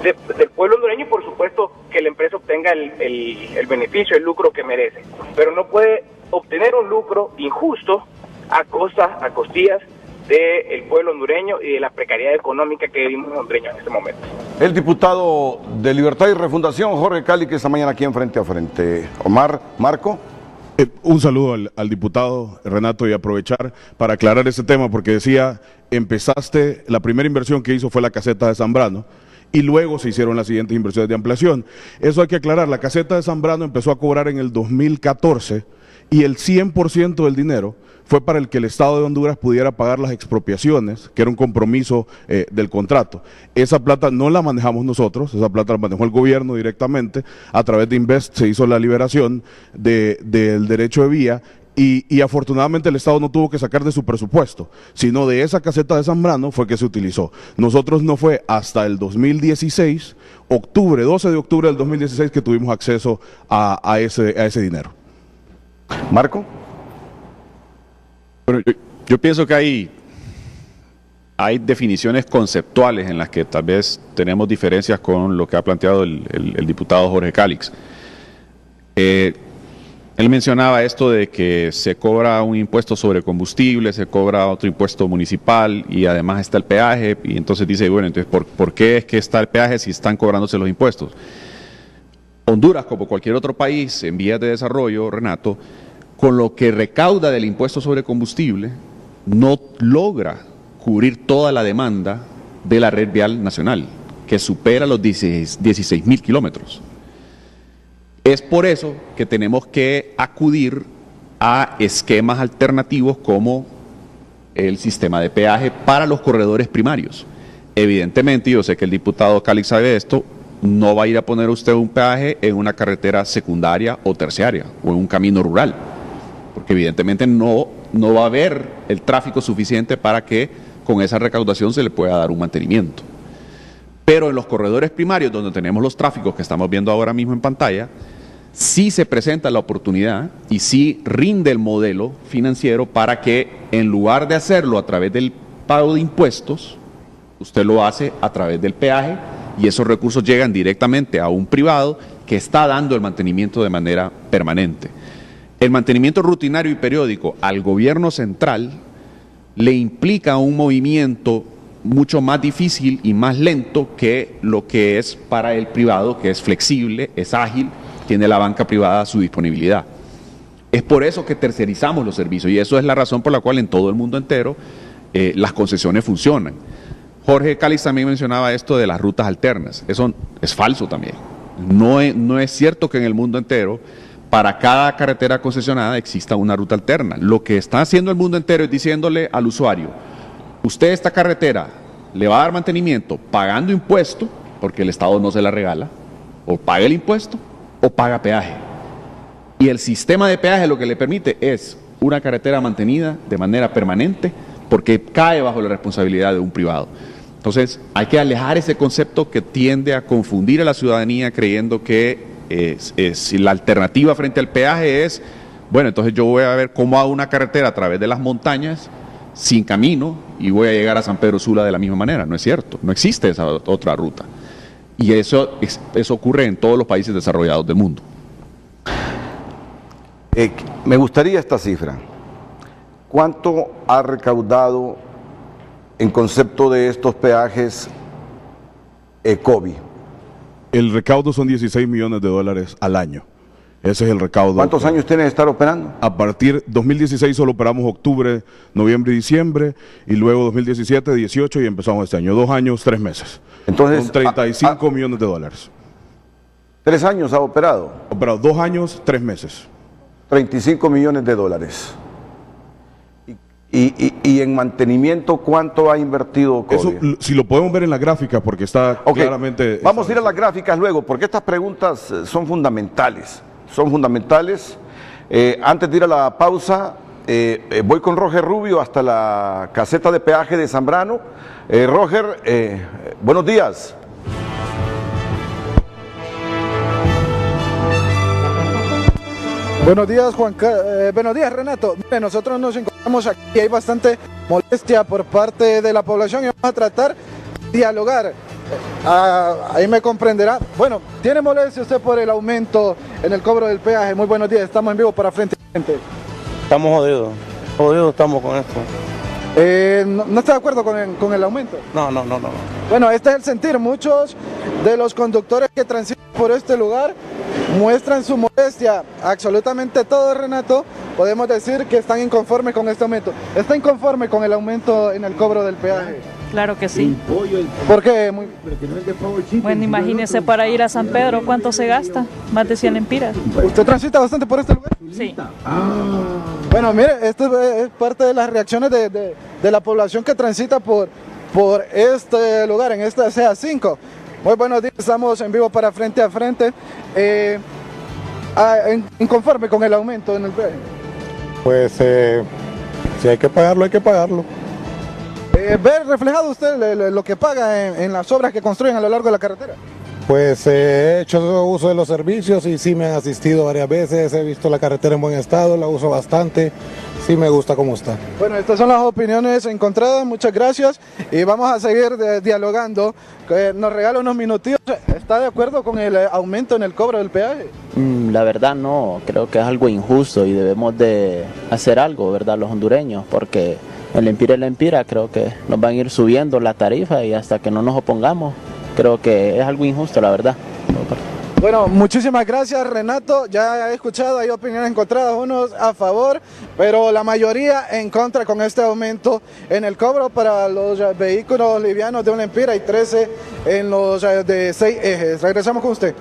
del pueblo hondureño, y por supuesto que la empresa obtenga el beneficio, el lucro que merece. Pero no puede obtener un lucro injusto a costillas del pueblo hondureño y de la precariedad económica que vivimos en hondureño en este momento. El diputado de Libertad y Refundación, Jorge Cali, que esta mañana aquí en Frente a Frente. Marco. Un saludo al diputado Renato y aprovechar para aclarar ese tema porque decía, empezaste, la primera inversión que hizo fue la caseta de Zambrano y luego se hicieron las siguientes inversiones de ampliación. Eso hay que aclarar, la caseta de Zambrano empezó a cobrar en el 2014 y el 100% del dinero fue para el que el Estado de Honduras pudiera pagar las expropiaciones, que era un compromiso del contrato. Esa plata no la manejamos nosotros, esa plata la manejó el gobierno directamente, a través de Invest se hizo la liberación del derecho de vía y afortunadamente el Estado no tuvo que sacar de su presupuesto, sino de esa caseta de Zambrano fue que se utilizó. Nosotros no fue hasta el 2016, 12 de octubre del 2016 que tuvimos acceso a ese dinero. Marco. Bueno, yo pienso que hay definiciones conceptuales en las que tal vez tenemos diferencias con lo que ha planteado el diputado Jorge Calix. Él mencionaba esto de que se cobra un impuesto sobre combustible, se cobra otro impuesto municipal y además está el peaje, y entonces dice, bueno, entonces ¿por qué es que está el peaje si están cobrándose los impuestos? Honduras, como cualquier otro país en vías de desarrollo, Renato, con lo que recauda del impuesto sobre combustible, no logra cubrir toda la demanda de la red vial nacional, que supera los 16.000 kilómetros. Es por eso que tenemos que acudir a esquemas alternativos como el sistema de peaje para los corredores primarios. Evidentemente, yo sé que el diputado Calix sabe esto, no va a ir a poner usted un peaje en una carretera secundaria o terciaria o en un camino rural, porque evidentemente no va a haber el tráfico suficiente para que con esa recaudación se le pueda dar un mantenimiento. Pero en los corredores primarios, donde tenemos los tráficos que estamos viendo ahora mismo en pantalla, sí se presenta la oportunidad y sí rinde el modelo financiero para que en lugar de hacerlo a través del pago de impuestos, usted lo hace a través del peaje y esos recursos llegan directamente a un privado que está dando el mantenimiento de manera permanente. El mantenimiento rutinario y periódico al gobierno central le implica un movimiento mucho más difícil y más lento que lo que es para el privado, que es flexible, es ágil, tiene la banca privada a su disponibilidad. Es por eso que tercerizamos los servicios y eso es la razón por la cual en todo el mundo entero las concesiones funcionan. Jorge Calix también mencionaba esto de las rutas alternas. Eso es falso también. No es cierto que en el mundo entero para cada carretera concesionada exista una ruta alterna. Lo que está haciendo el mundo entero es diciéndole al usuario, usted esta carretera le va a dar mantenimiento pagando impuesto, porque el Estado no se la regala, o paga el impuesto o paga peaje. Y el sistema de peaje lo que le permite es una carretera mantenida de manera permanente porque cae bajo la responsabilidad de un privado. Entonces hay que alejar ese concepto que tiende a confundir a la ciudadanía creyendo que la alternativa frente al peaje es, bueno, entonces yo voy a ver cómo hago una carretera a través de las montañas sin camino y voy a llegar a San Pedro Sula de la misma manera. No es cierto, no existe esa otra ruta. Y eso ocurre en todos los países desarrollados del mundo. Me gustaría esta cifra. ¿Cuánto ha recaudado en concepto de estos peajes COVID? El recaudo son $16 millones al año. Ese es el recaudo. ¿Cuántos años tiene de estar operando? A partir de 2016 solo operamos octubre, noviembre y diciembre, y luego 2017, 18 y empezamos este año. 2 años, 3 meses. Entonces, con 35 millones de dólares. 3 años ha operado. Operado 2 años, 3 meses. 35 millones de dólares. Y en mantenimiento, ¿cuánto ha invertido COVID? Eso, si lo podemos ver en la gráfica, porque está claramente... Vamos a ir a las gráficas luego, porque estas preguntas son fundamentales. Son fundamentales. Antes de ir a la pausa, voy con Roger Rubio hasta la caseta de peaje de Zambrano. Roger, buenos días. Buenos días, buenos días, Renato. Mire, nosotros nos encontramos aquí y hay bastante molestia por parte de la población y vamos a tratar de dialogar. Ahí me comprenderá. Bueno, ¿tiene molestia usted por el aumento en el cobro del peaje? Muy buenos días, estamos en vivo para Frente a Frente. Estamos jodidos estamos con esto. ¿No está de acuerdo con el aumento? No. Bueno, este es el sentir. Muchos de los conductores que transitan por este lugar muestran su molestia. Absolutamente todos, Renato, podemos decir que están inconformes con este aumento. ¿Está inconforme con el aumento en el cobro del peaje? Claro que sí. ¿Por qué? Bueno, imagínese para ir a San Pedro, ¿cuánto se gasta? Más de 100 lempiras. ¿Usted transita bastante por este lugar? Sí. Bueno, mire, esto es parte de las reacciones de la población que transita por este lugar, en esta CA5. Muy buenos días, estamos en vivo para Frente a Frente. ¿Inconforme con el aumento en el peaje? Pues si hay que pagarlo, hay que pagarlo. ¿Ve reflejado usted lo que paga en las obras que construyen a lo largo de la carretera? Pues he hecho uso de los servicios y sí me han asistido varias veces, he visto la carretera en buen estado, la uso bastante, sí me gusta cómo está. Bueno, estas son las opiniones encontradas, muchas gracias y vamos a seguir dialogando. Nos regala unos minutillos. ¿Está de acuerdo con el aumento en el cobro del peaje? La verdad no, creo que es algo injusto y debemos de hacer algo, ¿verdad? Los hondureños, porque el empira creo que nos van a ir subiendo la tarifa y hasta que no nos opongamos, creo que es algo injusto, la verdad. Bueno, muchísimas gracias, Renato. Ya he escuchado, hay opiniones encontradas, unos a favor, pero la mayoría en contra con este aumento en el cobro para los vehículos livianos de 1 empira y 13 en los de 6 ejes. Regresamos con usted.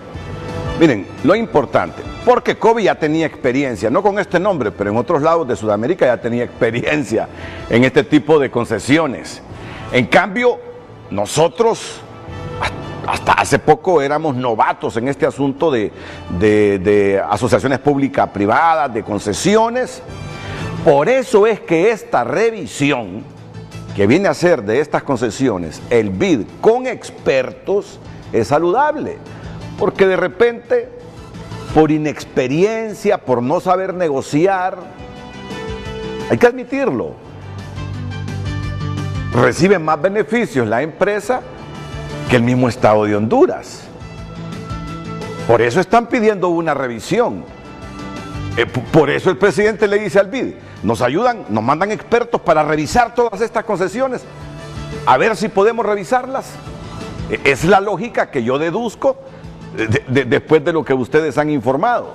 Miren, lo importante, porque COVID ya tenía experiencia, no con este nombre, pero en otros lados de Sudamérica ya tenía experiencia en este tipo de concesiones. En cambio, nosotros hasta hace poco éramos novatos en este asunto de asociaciones públicas privadas, de concesiones. Por eso es que esta revisión que viene a ser de estas concesiones, el BID con expertos, es saludable. Porque de repente, por inexperiencia, por no saber negociar, hay que admitirlo, recibe más beneficios la empresa que el mismo Estado de Honduras. Por eso están pidiendo una revisión. Por eso el presidente le dice al BID, nos ayudan, nos mandan expertos para revisar todas estas concesiones, a ver si podemos revisarlas. Es la lógica que yo deduzco después de lo que ustedes han informado.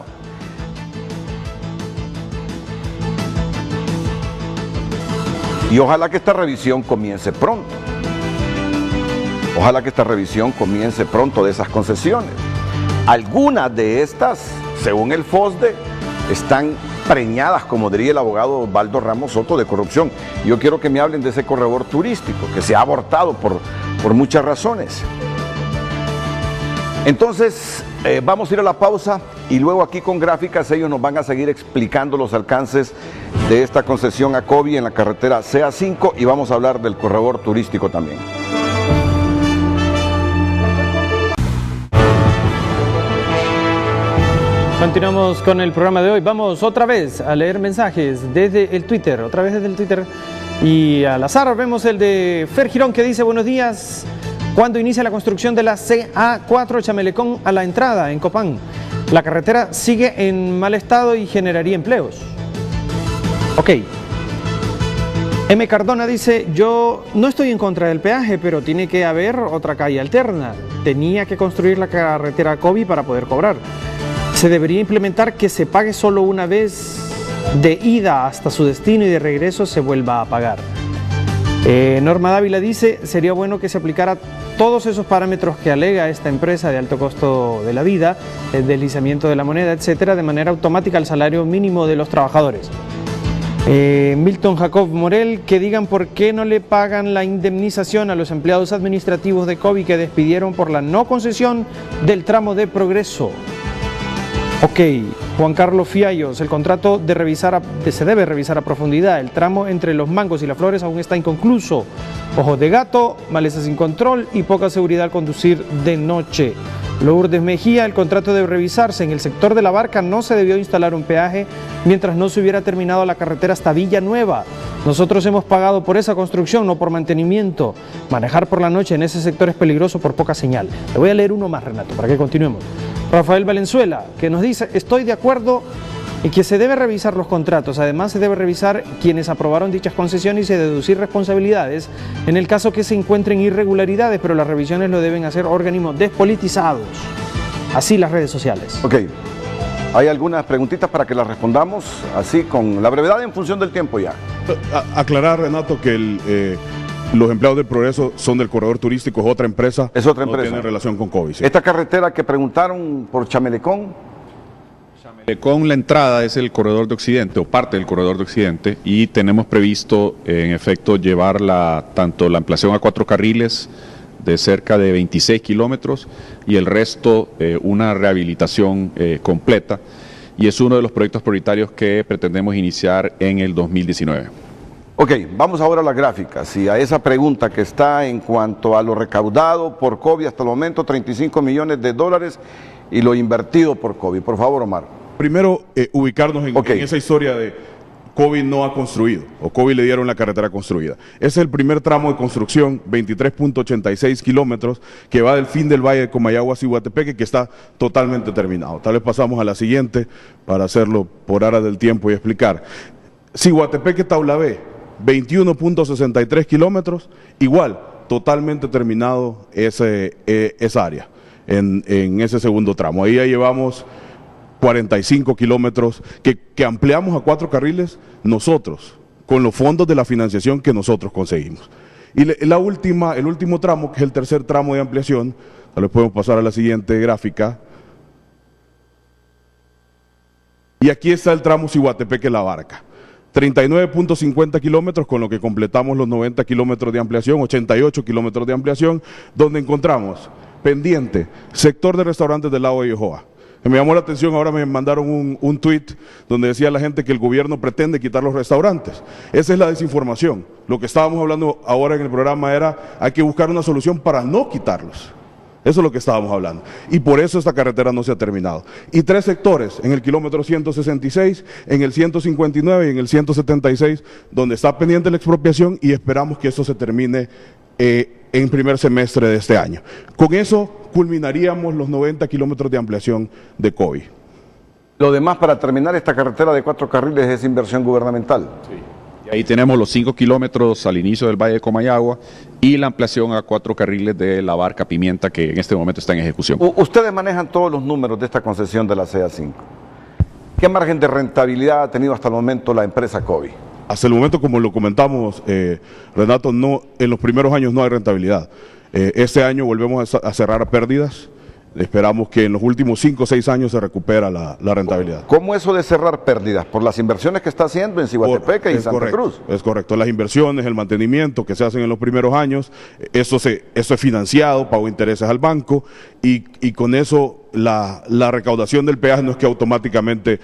Y ojalá que esta revisión comience pronto. Ojalá que esta revisión comience pronto de esas concesiones. Algunas de estas, según el FOSDE, están preñadas, como diría el abogado Osvaldo Ramos Soto, de corrupción. Yo quiero que me hablen de ese corredor turístico, que se ha abortado por muchas razones. Entonces, vamos a ir a la pausa y luego aquí con gráficas ellos nos van a seguir explicando los alcances de esta concesión a COVID en la carretera CA5 y vamos a hablar del corredor turístico también. Continuamos con el programa de hoy. Vamos otra vez a leer mensajes desde el Twitter, otra vez desde el Twitter. Y al azar vemos el de Fer Girón que dice: buenos días. ¿Cuándo inicia la construcción de la CA4 Chamelecón a la entrada en Copán? La carretera sigue en mal estado y generaría empleos. Ok. M. Cardona dice: yo no estoy en contra del peaje, pero tiene que haber otra calle alterna. Tenía que construir la carretera COVID para poder cobrar. Se debería implementar que se pague solo una vez de ida hasta su destino y de regreso se vuelva a pagar. Norma Dávila dice, sería bueno que se aplicara todos esos parámetros que alega esta empresa de alto costo de la vida, el deslizamiento de la moneda, etcétera, de manera automática al salario mínimo de los trabajadores. Milton Jacob Morel, que digan por qué no le pagan la indemnización a los empleados administrativos de COVID que despidieron por la no concesión del tramo de Progreso. Ok, Juan Carlos Fiallos, el contrato se debe revisar a profundidad. El tramo entre Los Mangos y Las Flores aún está inconcluso. Ojos de gato, maleza sin control y poca seguridad al conducir de noche. Lourdes Mejía, el contrato debe revisarse. En el sector de La Barca no se debió instalar un peaje mientras no se hubiera terminado la carretera hasta Villanueva. Nosotros hemos pagado por esa construcción, no por mantenimiento. Manejar por la noche en ese sector es peligroso por poca señal. Le voy a leer uno más, Renato, para que continuemos. Rafael Valenzuela, que nos dice, estoy de acuerdo en que se debe revisar los contratos. Además, se debe revisar quienes aprobaron dichas concesiones y se deducir responsabilidades en el caso que se encuentren irregularidades, pero las revisiones lo deben hacer organismos despolitizados. Así las redes sociales. Ok, hay algunas preguntitas para que las respondamos así con la brevedad en función del tiempo ya. Aclarar, Renato, que los empleados del Progreso son del corredor turístico, es otra empresa. Es otra empresa. No tiene relación con COVID. Sí. Esta carretera que preguntaron por Chamelecón. Con la entrada es el corredor de Occidente o parte del corredor de Occidente y tenemos previsto en efecto llevar tanto la ampliación a 4 carriles de cerca de 26 kilómetros y el resto una rehabilitación completa, y es uno de los proyectos prioritarios que pretendemos iniciar en el 2019. Ok, vamos ahora a las gráficas y a esa pregunta que está en cuanto a lo recaudado por COVID hasta el momento, 35 millones de dólares y lo invertido por COVID. Por favor, Omar. Primero, ubicarnos en esa historia de COVID no ha construido, o COVID le dieron la carretera construida. Ese es el primer tramo de construcción, 23.86 kilómetros, que va del fin del Valle de Comayagua a Ciguatepeque, que está totalmente terminado. Tal vez pasamos a la siguiente para hacerlo por área del tiempo y explicar. Ciguatepeque Taula B, 21.63 kilómetros, igual, totalmente terminado esa área, en ese segundo tramo. Ahí ya llevamos 45 kilómetros que ampliamos a 4 carriles nosotros, con los fondos de la financiación que nosotros conseguimos. Y el último tramo, que es el tercer tramo de ampliación, tal vez podemos pasar a la siguiente gráfica. Y aquí está el tramo Ciguatepeque-La Barca. 39.50 kilómetros, con lo que completamos los 90 kilómetros de ampliación, 88 kilómetros de ampliación, donde encontramos pendiente, sector de restaurantes del lago de Yohoa. Me llamó la atención, ahora me mandaron un tuit donde decía la gente que el gobierno pretende quitar los restaurantes. Esa es la desinformación. Lo que estábamos hablando ahora en el programa era, hay que buscar una solución para no quitarlos. Eso es lo que estábamos hablando. Y por eso esta carretera no se ha terminado. Y 3 sectores, en el kilómetro 166, en el 159 y en el 176, donde está pendiente la expropiación y esperamos que eso se termine en primer semestre de este año. Con eso culminaríamos los 90 kilómetros de ampliación de COVID. Lo demás, para terminar esta carretera de 4 carriles, es inversión gubernamental. Sí. Y ahí tenemos los 5 kilómetros al inicio del Valle de Comayagua y la ampliación a 4 carriles de La Barca Pimienta, que en este momento está en ejecución. Ustedes manejan todos los números de esta concesión de la CA5. ¿Qué margen de rentabilidad ha tenido hasta el momento la empresa COVID? Hasta el momento, como lo comentamos, Renato, en los primeros años no hay rentabilidad. Este año volvemos a cerrar a pérdidas. Esperamos que en los últimos 5 o 6 años se recupera la rentabilidad. ¿Cómo eso de cerrar pérdidas? ¿Por las inversiones que está haciendo en Ciguatepeque y Santa Cruz? Es correcto. Las inversiones, el mantenimiento que se hacen en los primeros años, eso es financiado, pago intereses al banco y con eso la recaudación del peaje no es que automáticamente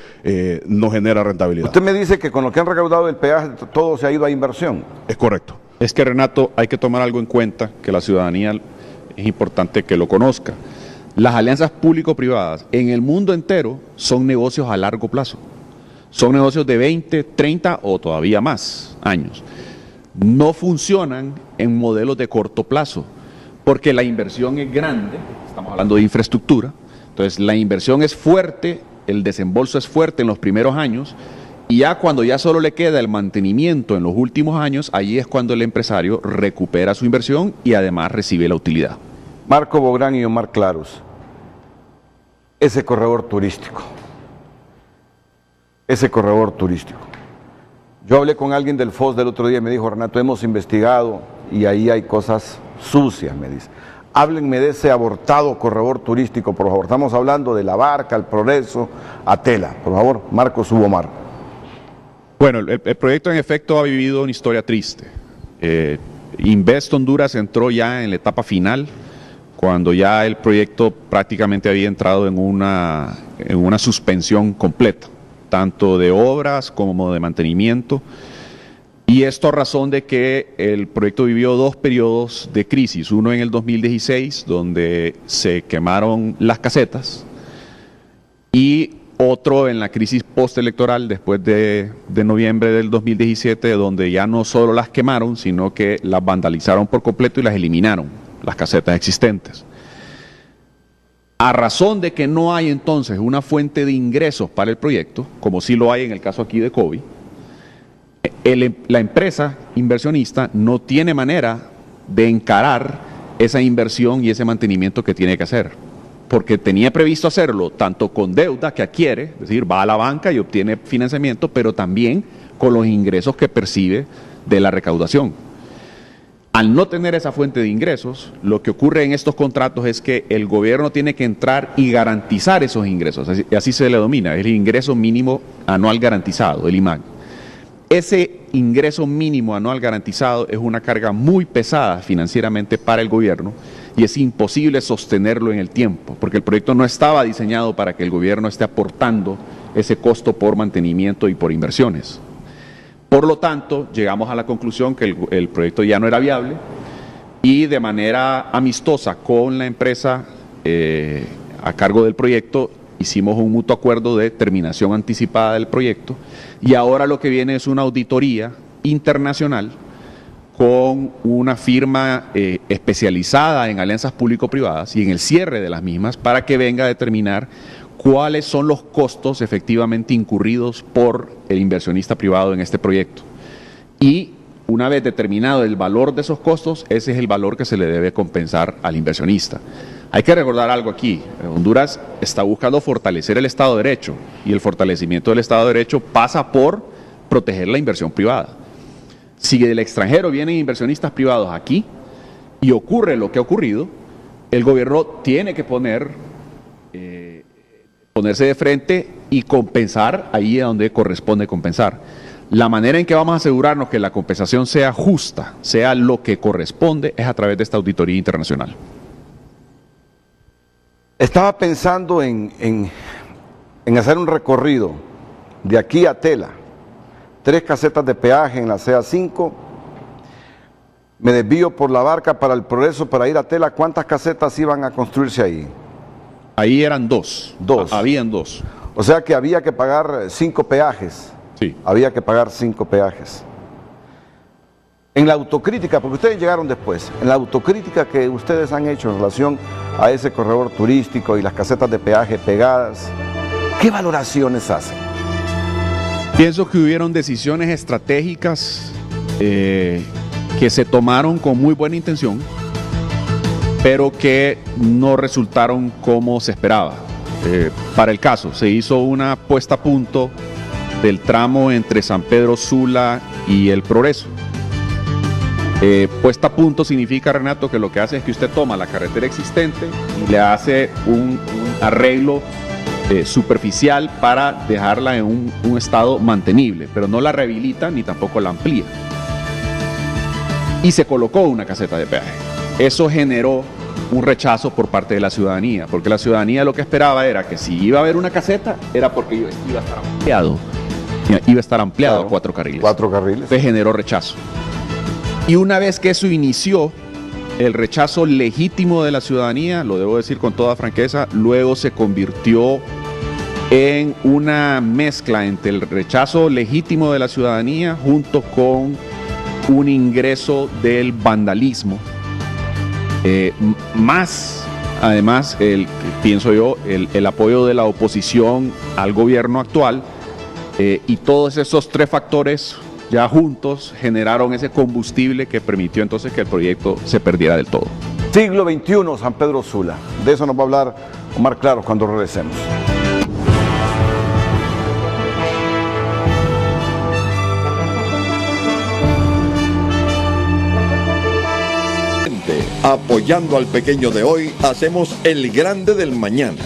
no genera rentabilidad. Usted me dice que con lo que han recaudado el peaje todo se ha ido a inversión. Es correcto. Es que, Renato, hay que tomar algo en cuenta que la ciudadanía es importante que lo conozca. Las alianzas público-privadas en el mundo entero son negocios a largo plazo. Son negocios de 20, 30 o todavía más años. No funcionan en modelos de corto plazo, porque la inversión es grande, estamos hablando de infraestructura, entonces la inversión es fuerte, el desembolso es fuerte en los primeros años, y ya cuando ya solo le queda el mantenimiento en los últimos años, ahí es cuando el empresario recupera su inversión y además recibe la utilidad. Marco Bográn y Omar Claros. ese corredor turístico. Ese corredor turístico. Yo hablé con alguien del FOS del otro día y me dijo, Renato, hemos investigado y ahí hay cosas sucias, me dice. Háblenme de ese abortado corredor turístico, por favor. Estamos hablando de La Barca, El Progreso, Atela. Por favor, Marcos Ubomar. Bueno, el proyecto en efecto ha vivido una historia triste. Invest Honduras entró ya en la etapa final, cuando ya el proyecto prácticamente había entrado en una suspensión completa, tanto de obras como de mantenimiento. Y esto a razón de que el proyecto vivió dos periodos de crisis, uno en el 2016, donde se quemaron las casetas, y otro en la crisis postelectoral después de noviembre del 2017, donde ya no solo las quemaron, sino que las vandalizaron por completo y las eliminaron, las casetas existentes. A razón de que no hay entonces una fuente de ingresos para el proyecto, como sí lo hay en el caso aquí de COVID, la empresa inversionista no tiene manera de encarar esa inversión y ese mantenimiento que tiene que hacer, porque tenía previsto hacerlo tanto con deuda que adquiere, es decir, va a la banca y obtiene financiamiento, pero también con los ingresos que percibe de la recaudación. Al no tener esa fuente de ingresos, lo que ocurre en estos contratos es que el gobierno tiene que entrar y garantizar esos ingresos, así se le denomina, el ingreso mínimo anual garantizado, el IMAG. Ese ingreso mínimo anual garantizado es una carga muy pesada financieramente para el gobierno y es imposible sostenerlo en el tiempo, porque el proyecto no estaba diseñado para que el gobierno esté aportando ese costo por mantenimiento y por inversiones. Por lo tanto, llegamos a la conclusión que el proyecto ya no era viable y de manera amistosa con la empresa a cargo del proyecto hicimos un mutuo acuerdo de terminación anticipada del proyecto y ahora lo que viene es una auditoría internacional con una firma especializada en alianzas público-privadas y en el cierre de las mismas para que venga a determinar cuáles son los costos efectivamente incurridos por el inversionista privado en este proyecto. Y una vez determinado el valor de esos costos, ese es el valor que se le debe compensar al inversionista. Hay que recordar algo aquí, Honduras está buscando fortalecer el Estado de Derecho y el fortalecimiento del Estado de Derecho pasa por proteger la inversión privada. Si del extranjero vienen inversionistas privados aquí y ocurre lo que ha ocurrido, el gobierno tiene que ponerse de frente y compensar ahí donde corresponde compensar. La manera en que vamos a asegurarnos que la compensación sea justa, sea lo que corresponde, es a través de esta auditoría internacional. Estaba pensando en hacer un recorrido de aquí a Tela, 3 casetas de peaje en la CA5, me desvío por La Barca para El Progreso para ir a Tela. ¿Cuántas casetas iban a construirse ahí? Ahí eran 2. Habían 2. O sea que había que pagar 5 peajes. Sí. Había que pagar 5 peajes. En la autocrítica, porque ustedes llegaron después, en la autocrítica que ustedes han hecho en relación a ese corredor turístico y las casetas de peaje pegadas, ¿qué valoraciones hacen? Pienso que hubieron decisiones estratégicas que se tomaron con muy buena intención, pero que no resultaron como se esperaba. Para el caso, se hizo una puesta a punto del tramo entre San Pedro Sula y El Progreso. Puesta a punto significa, Renato, que lo que hace es que usted toma la carretera existente y le hace un arreglo superficial para dejarla en un estado mantenible, pero no la rehabilita ni tampoco la amplía. Y se colocó una caseta de peaje. Eso generó un rechazo por parte de la ciudadanía, porque la ciudadanía lo que esperaba era que si iba a haber una caseta, era porque iba a estar ampliado. Iba a estar ampliado a 4 carriles. 4 carriles. Entonces generó rechazo. Y una vez que eso inició, el rechazo legítimo de la ciudadanía, lo debo decir con toda franqueza, luego se convirtió en una mezcla entre el rechazo legítimo de la ciudadanía junto con un ingreso del vandalismo. Más, además, pienso yo, el apoyo de la oposición al gobierno actual y todos esos 3 factores ya juntos generaron ese combustible que permitió entonces que el proyecto se perdiera del todo. Siglo XXI, San Pedro Sula. De eso nos va a hablar Omar Claros cuando regresemos. Apoyando al pequeño de hoy, hacemos el grande del mañana.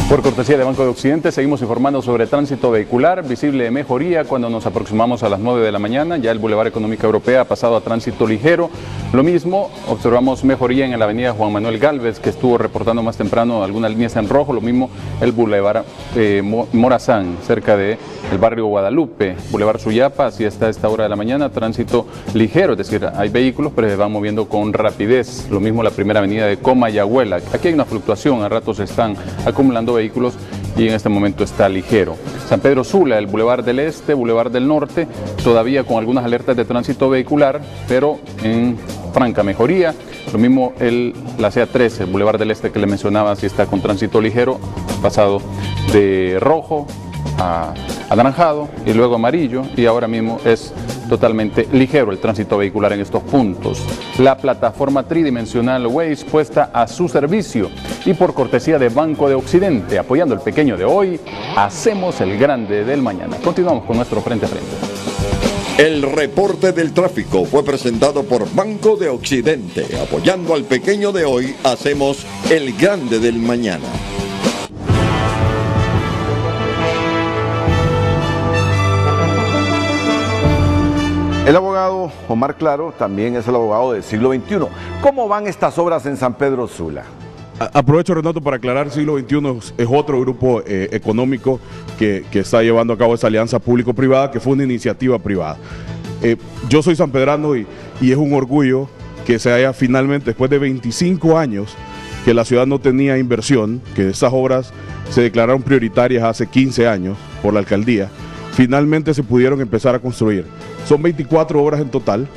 Por cortesía de Banco de Occidente, seguimos informando sobre tránsito vehicular, visible mejoría cuando nos aproximamos a las 9 de la mañana. Ya el Boulevard Económica Europea ha pasado a tránsito ligero. Lo mismo, observamos mejoría en la avenida Juan Manuel Gálvez, que estuvo reportando más temprano algunas líneas en rojo. Lo mismo el Boulevard Morazán, cerca del barrio Guadalupe. Boulevard Suyapa, así está a esta hora de la mañana, tránsito ligero, es decir, hay vehículos, pero se van moviendo con rapidez. Lo mismo la primera avenida de Comayagüela. Aquí hay una fluctuación, a ratos se están acumulando vehículos y en este momento está ligero. San Pedro Sula, el Boulevard del Este, Boulevard del Norte, todavía con algunas alertas de tránsito vehicular, pero en franca mejoría. Lo mismo la CA13, el Boulevard del Este que le mencionaba, si está con tránsito ligero, pasado de rojo a anaranjado y luego amarillo, y ahora mismo es totalmente ligero el tránsito vehicular en estos puntos. La plataforma tridimensional Waze puesta a su servicio, y por cortesía de Banco de Occidente, apoyando el pequeño de hoy, hacemos el grande del mañana. Continuamos con nuestro frente a frente. El reporte del tráfico fue presentado por Banco de Occidente. Apoyando al pequeño de hoy, hacemos el grande del mañana. El abogado Omar Claro también es el abogado del siglo XXI. ¿Cómo van estas obras en San Pedro Sula? Aprovecho, Renato, para aclarar, siglo XXI es otro grupo económico que está llevando a cabo esa alianza público-privada, que fue una iniciativa privada. Yo soy sanpedrano y es un orgullo que se haya finalmente, después de 25 años, que la ciudad no tenía inversión, que esas obras se declararon prioritarias hace 15 años por la alcaldía, finalmente se pudieron empezar a construir. Son 24 obras en total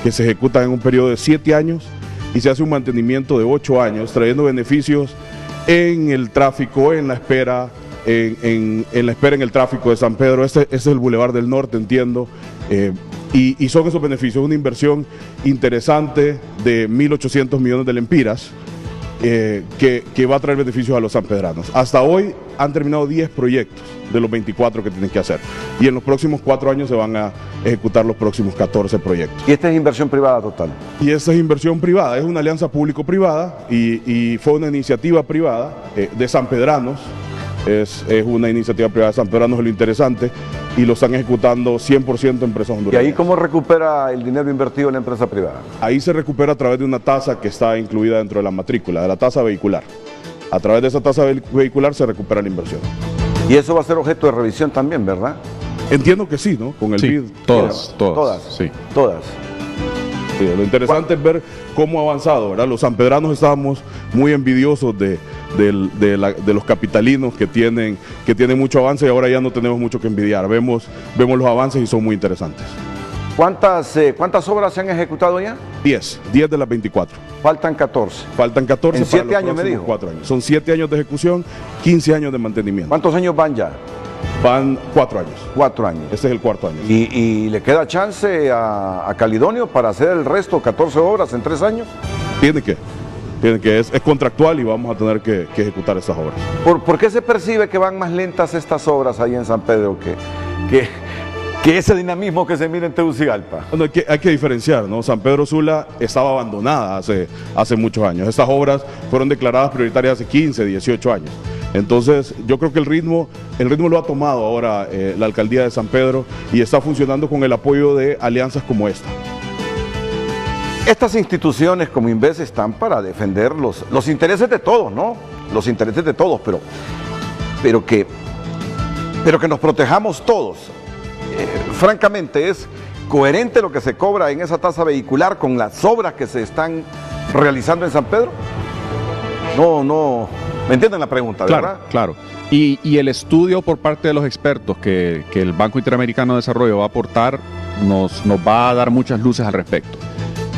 que se ejecutan en un periodo de 7 años y se hace un mantenimiento de 8 años, trayendo beneficios en el tráfico, en la espera, en el tráfico de San Pedro. Este es el Boulevard del Norte, entiendo, y son esos beneficios, una inversión interesante de 1.800 millones de lempiras, que va a traer beneficios a los sanpedranos. Hasta hoy han terminado 10 proyectos de los 24 que tienen que hacer, y en los próximos 4 años se van a ejecutar los próximos 14 proyectos. ¿Y esta es inversión privada total? Y esta es inversión privada, es una alianza público-privada y fue una iniciativa privada de sanpedranos. Es una iniciativa privada de sanpedranos, es lo interesante, y lo están ejecutando 100% empresas hondureñas. ¿Y ahí cómo recupera el dinero invertido en la empresa privada? Ahí se recupera a través de una tasa que está incluida dentro de la matrícula, de la tasa vehicular. A través de esa tasa vehicular se recupera la inversión. Y eso va a ser objeto de revisión también, ¿verdad? Entiendo que sí, ¿no? Con el BID. Todas. Sí. Todas. Sí, lo interesante es ver cómo ha avanzado, ¿verdad? Los sanpedranos estábamos muy envidiosos de los capitalinos que tienen mucho avance, y ahora ya no tenemos mucho que envidiar. Vemos los avances y son muy interesantes. ¿Cuántas obras se han ejecutado ya? 10 de las 24. Faltan 14. Faltan 14 en para 7 años, me dijo. 4 años. Son 7 años de ejecución, 15 años de mantenimiento. ¿Cuántos años van ya? Van 4 años. 4 años. Este es el 4º año. ¿Y le queda chance a Calidonio para hacer el resto, 14 obras en 3 años? Tiene que, es contractual y vamos a tener que ejecutar esas obras. ¿Por qué se percibe que van más lentas estas obras ahí en San Pedro que ese dinamismo que se mira en Tegucigalpa? Bueno, hay que diferenciar, ¿no? San Pedro Sula estaba abandonada hace muchos años. Estas obras fueron declaradas prioritarias hace 15, 18 años. Entonces, yo creo que el ritmo lo ha tomado ahora la alcaldía de San Pedro, y está funcionando con el apoyo de alianzas como esta. Estas instituciones como Inves están para defender los intereses de todos, ¿no? Los intereses de todos, pero que nos protejamos todos. Francamente, ¿es coherente lo que se cobra en esa tasa vehicular con las obras que se están realizando en San Pedro? No, ¿me entienden la pregunta, verdad? Claro. Y el estudio por parte de los expertos que el Banco Interamericano de Desarrollo va a aportar nos va a dar muchas luces al respecto.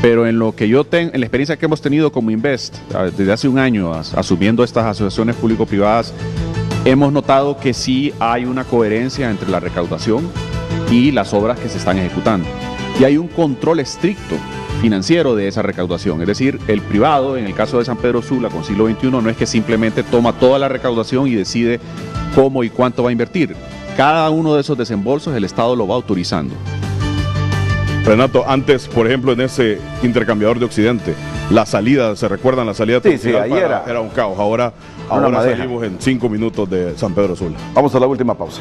Pero en lo que en la experiencia que hemos tenido como Invest, desde hace un año, asumiendo estas asociaciones público-privadas, hemos notado que sí hay una coherencia entre la recaudación y las obras que se están ejecutando. Y hay un control estricto financiero de esa recaudación. Es decir, el privado, en el caso de San Pedro Sula con siglo XXI, no es que simplemente toma toda la recaudación y decide cómo y cuánto va a invertir. Cada uno de esos desembolsos el Estado lo va autorizando. Renato, antes, por ejemplo, en ese intercambiador de Occidente, la salida, ¿se recuerdan la salida? Sí, ahí era un caos. Ahora salimos en 5 minutos de San Pedro Sula. Vamos a la última pausa.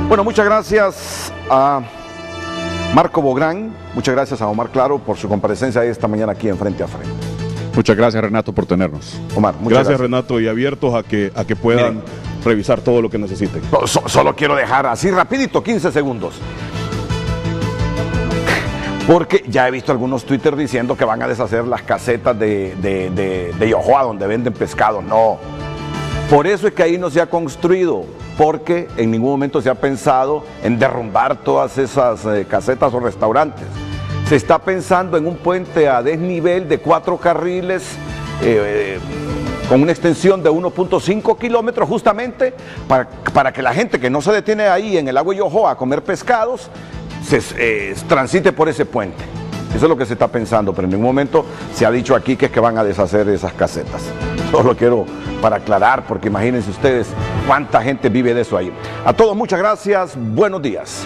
Bueno, muchas gracias a Marco Bográn, muchas gracias a Omar Claro por su comparecencia esta mañana aquí en Frente a Frente. Muchas gracias, Renato, por tenernos. Omar, muchas gracias, Renato, y abiertos a que puedan revisar todo lo que necesiten. Solo quiero dejar así rapidito, 15 segundos. Porque ya he visto algunos Twitter diciendo que van a deshacer las casetas de Yohoa donde venden pescado. No. Por eso es que ahí no se ha construido, porque en ningún momento se ha pensado en derrumbar todas esas casetas o restaurantes. Se está pensando en un puente a desnivel de 4 carriles con una extensión de 1.5 kilómetros justamente para que la gente que no se detiene ahí en el lago Yohoa a comer pescados transite por ese puente. Eso es lo que se está pensando, pero en ningún momento se ha dicho aquí que es que van a deshacer esas casetas. Solo quiero para aclarar, porque imagínense ustedes cuánta gente vive de eso ahí. A todos muchas gracias, buenos días.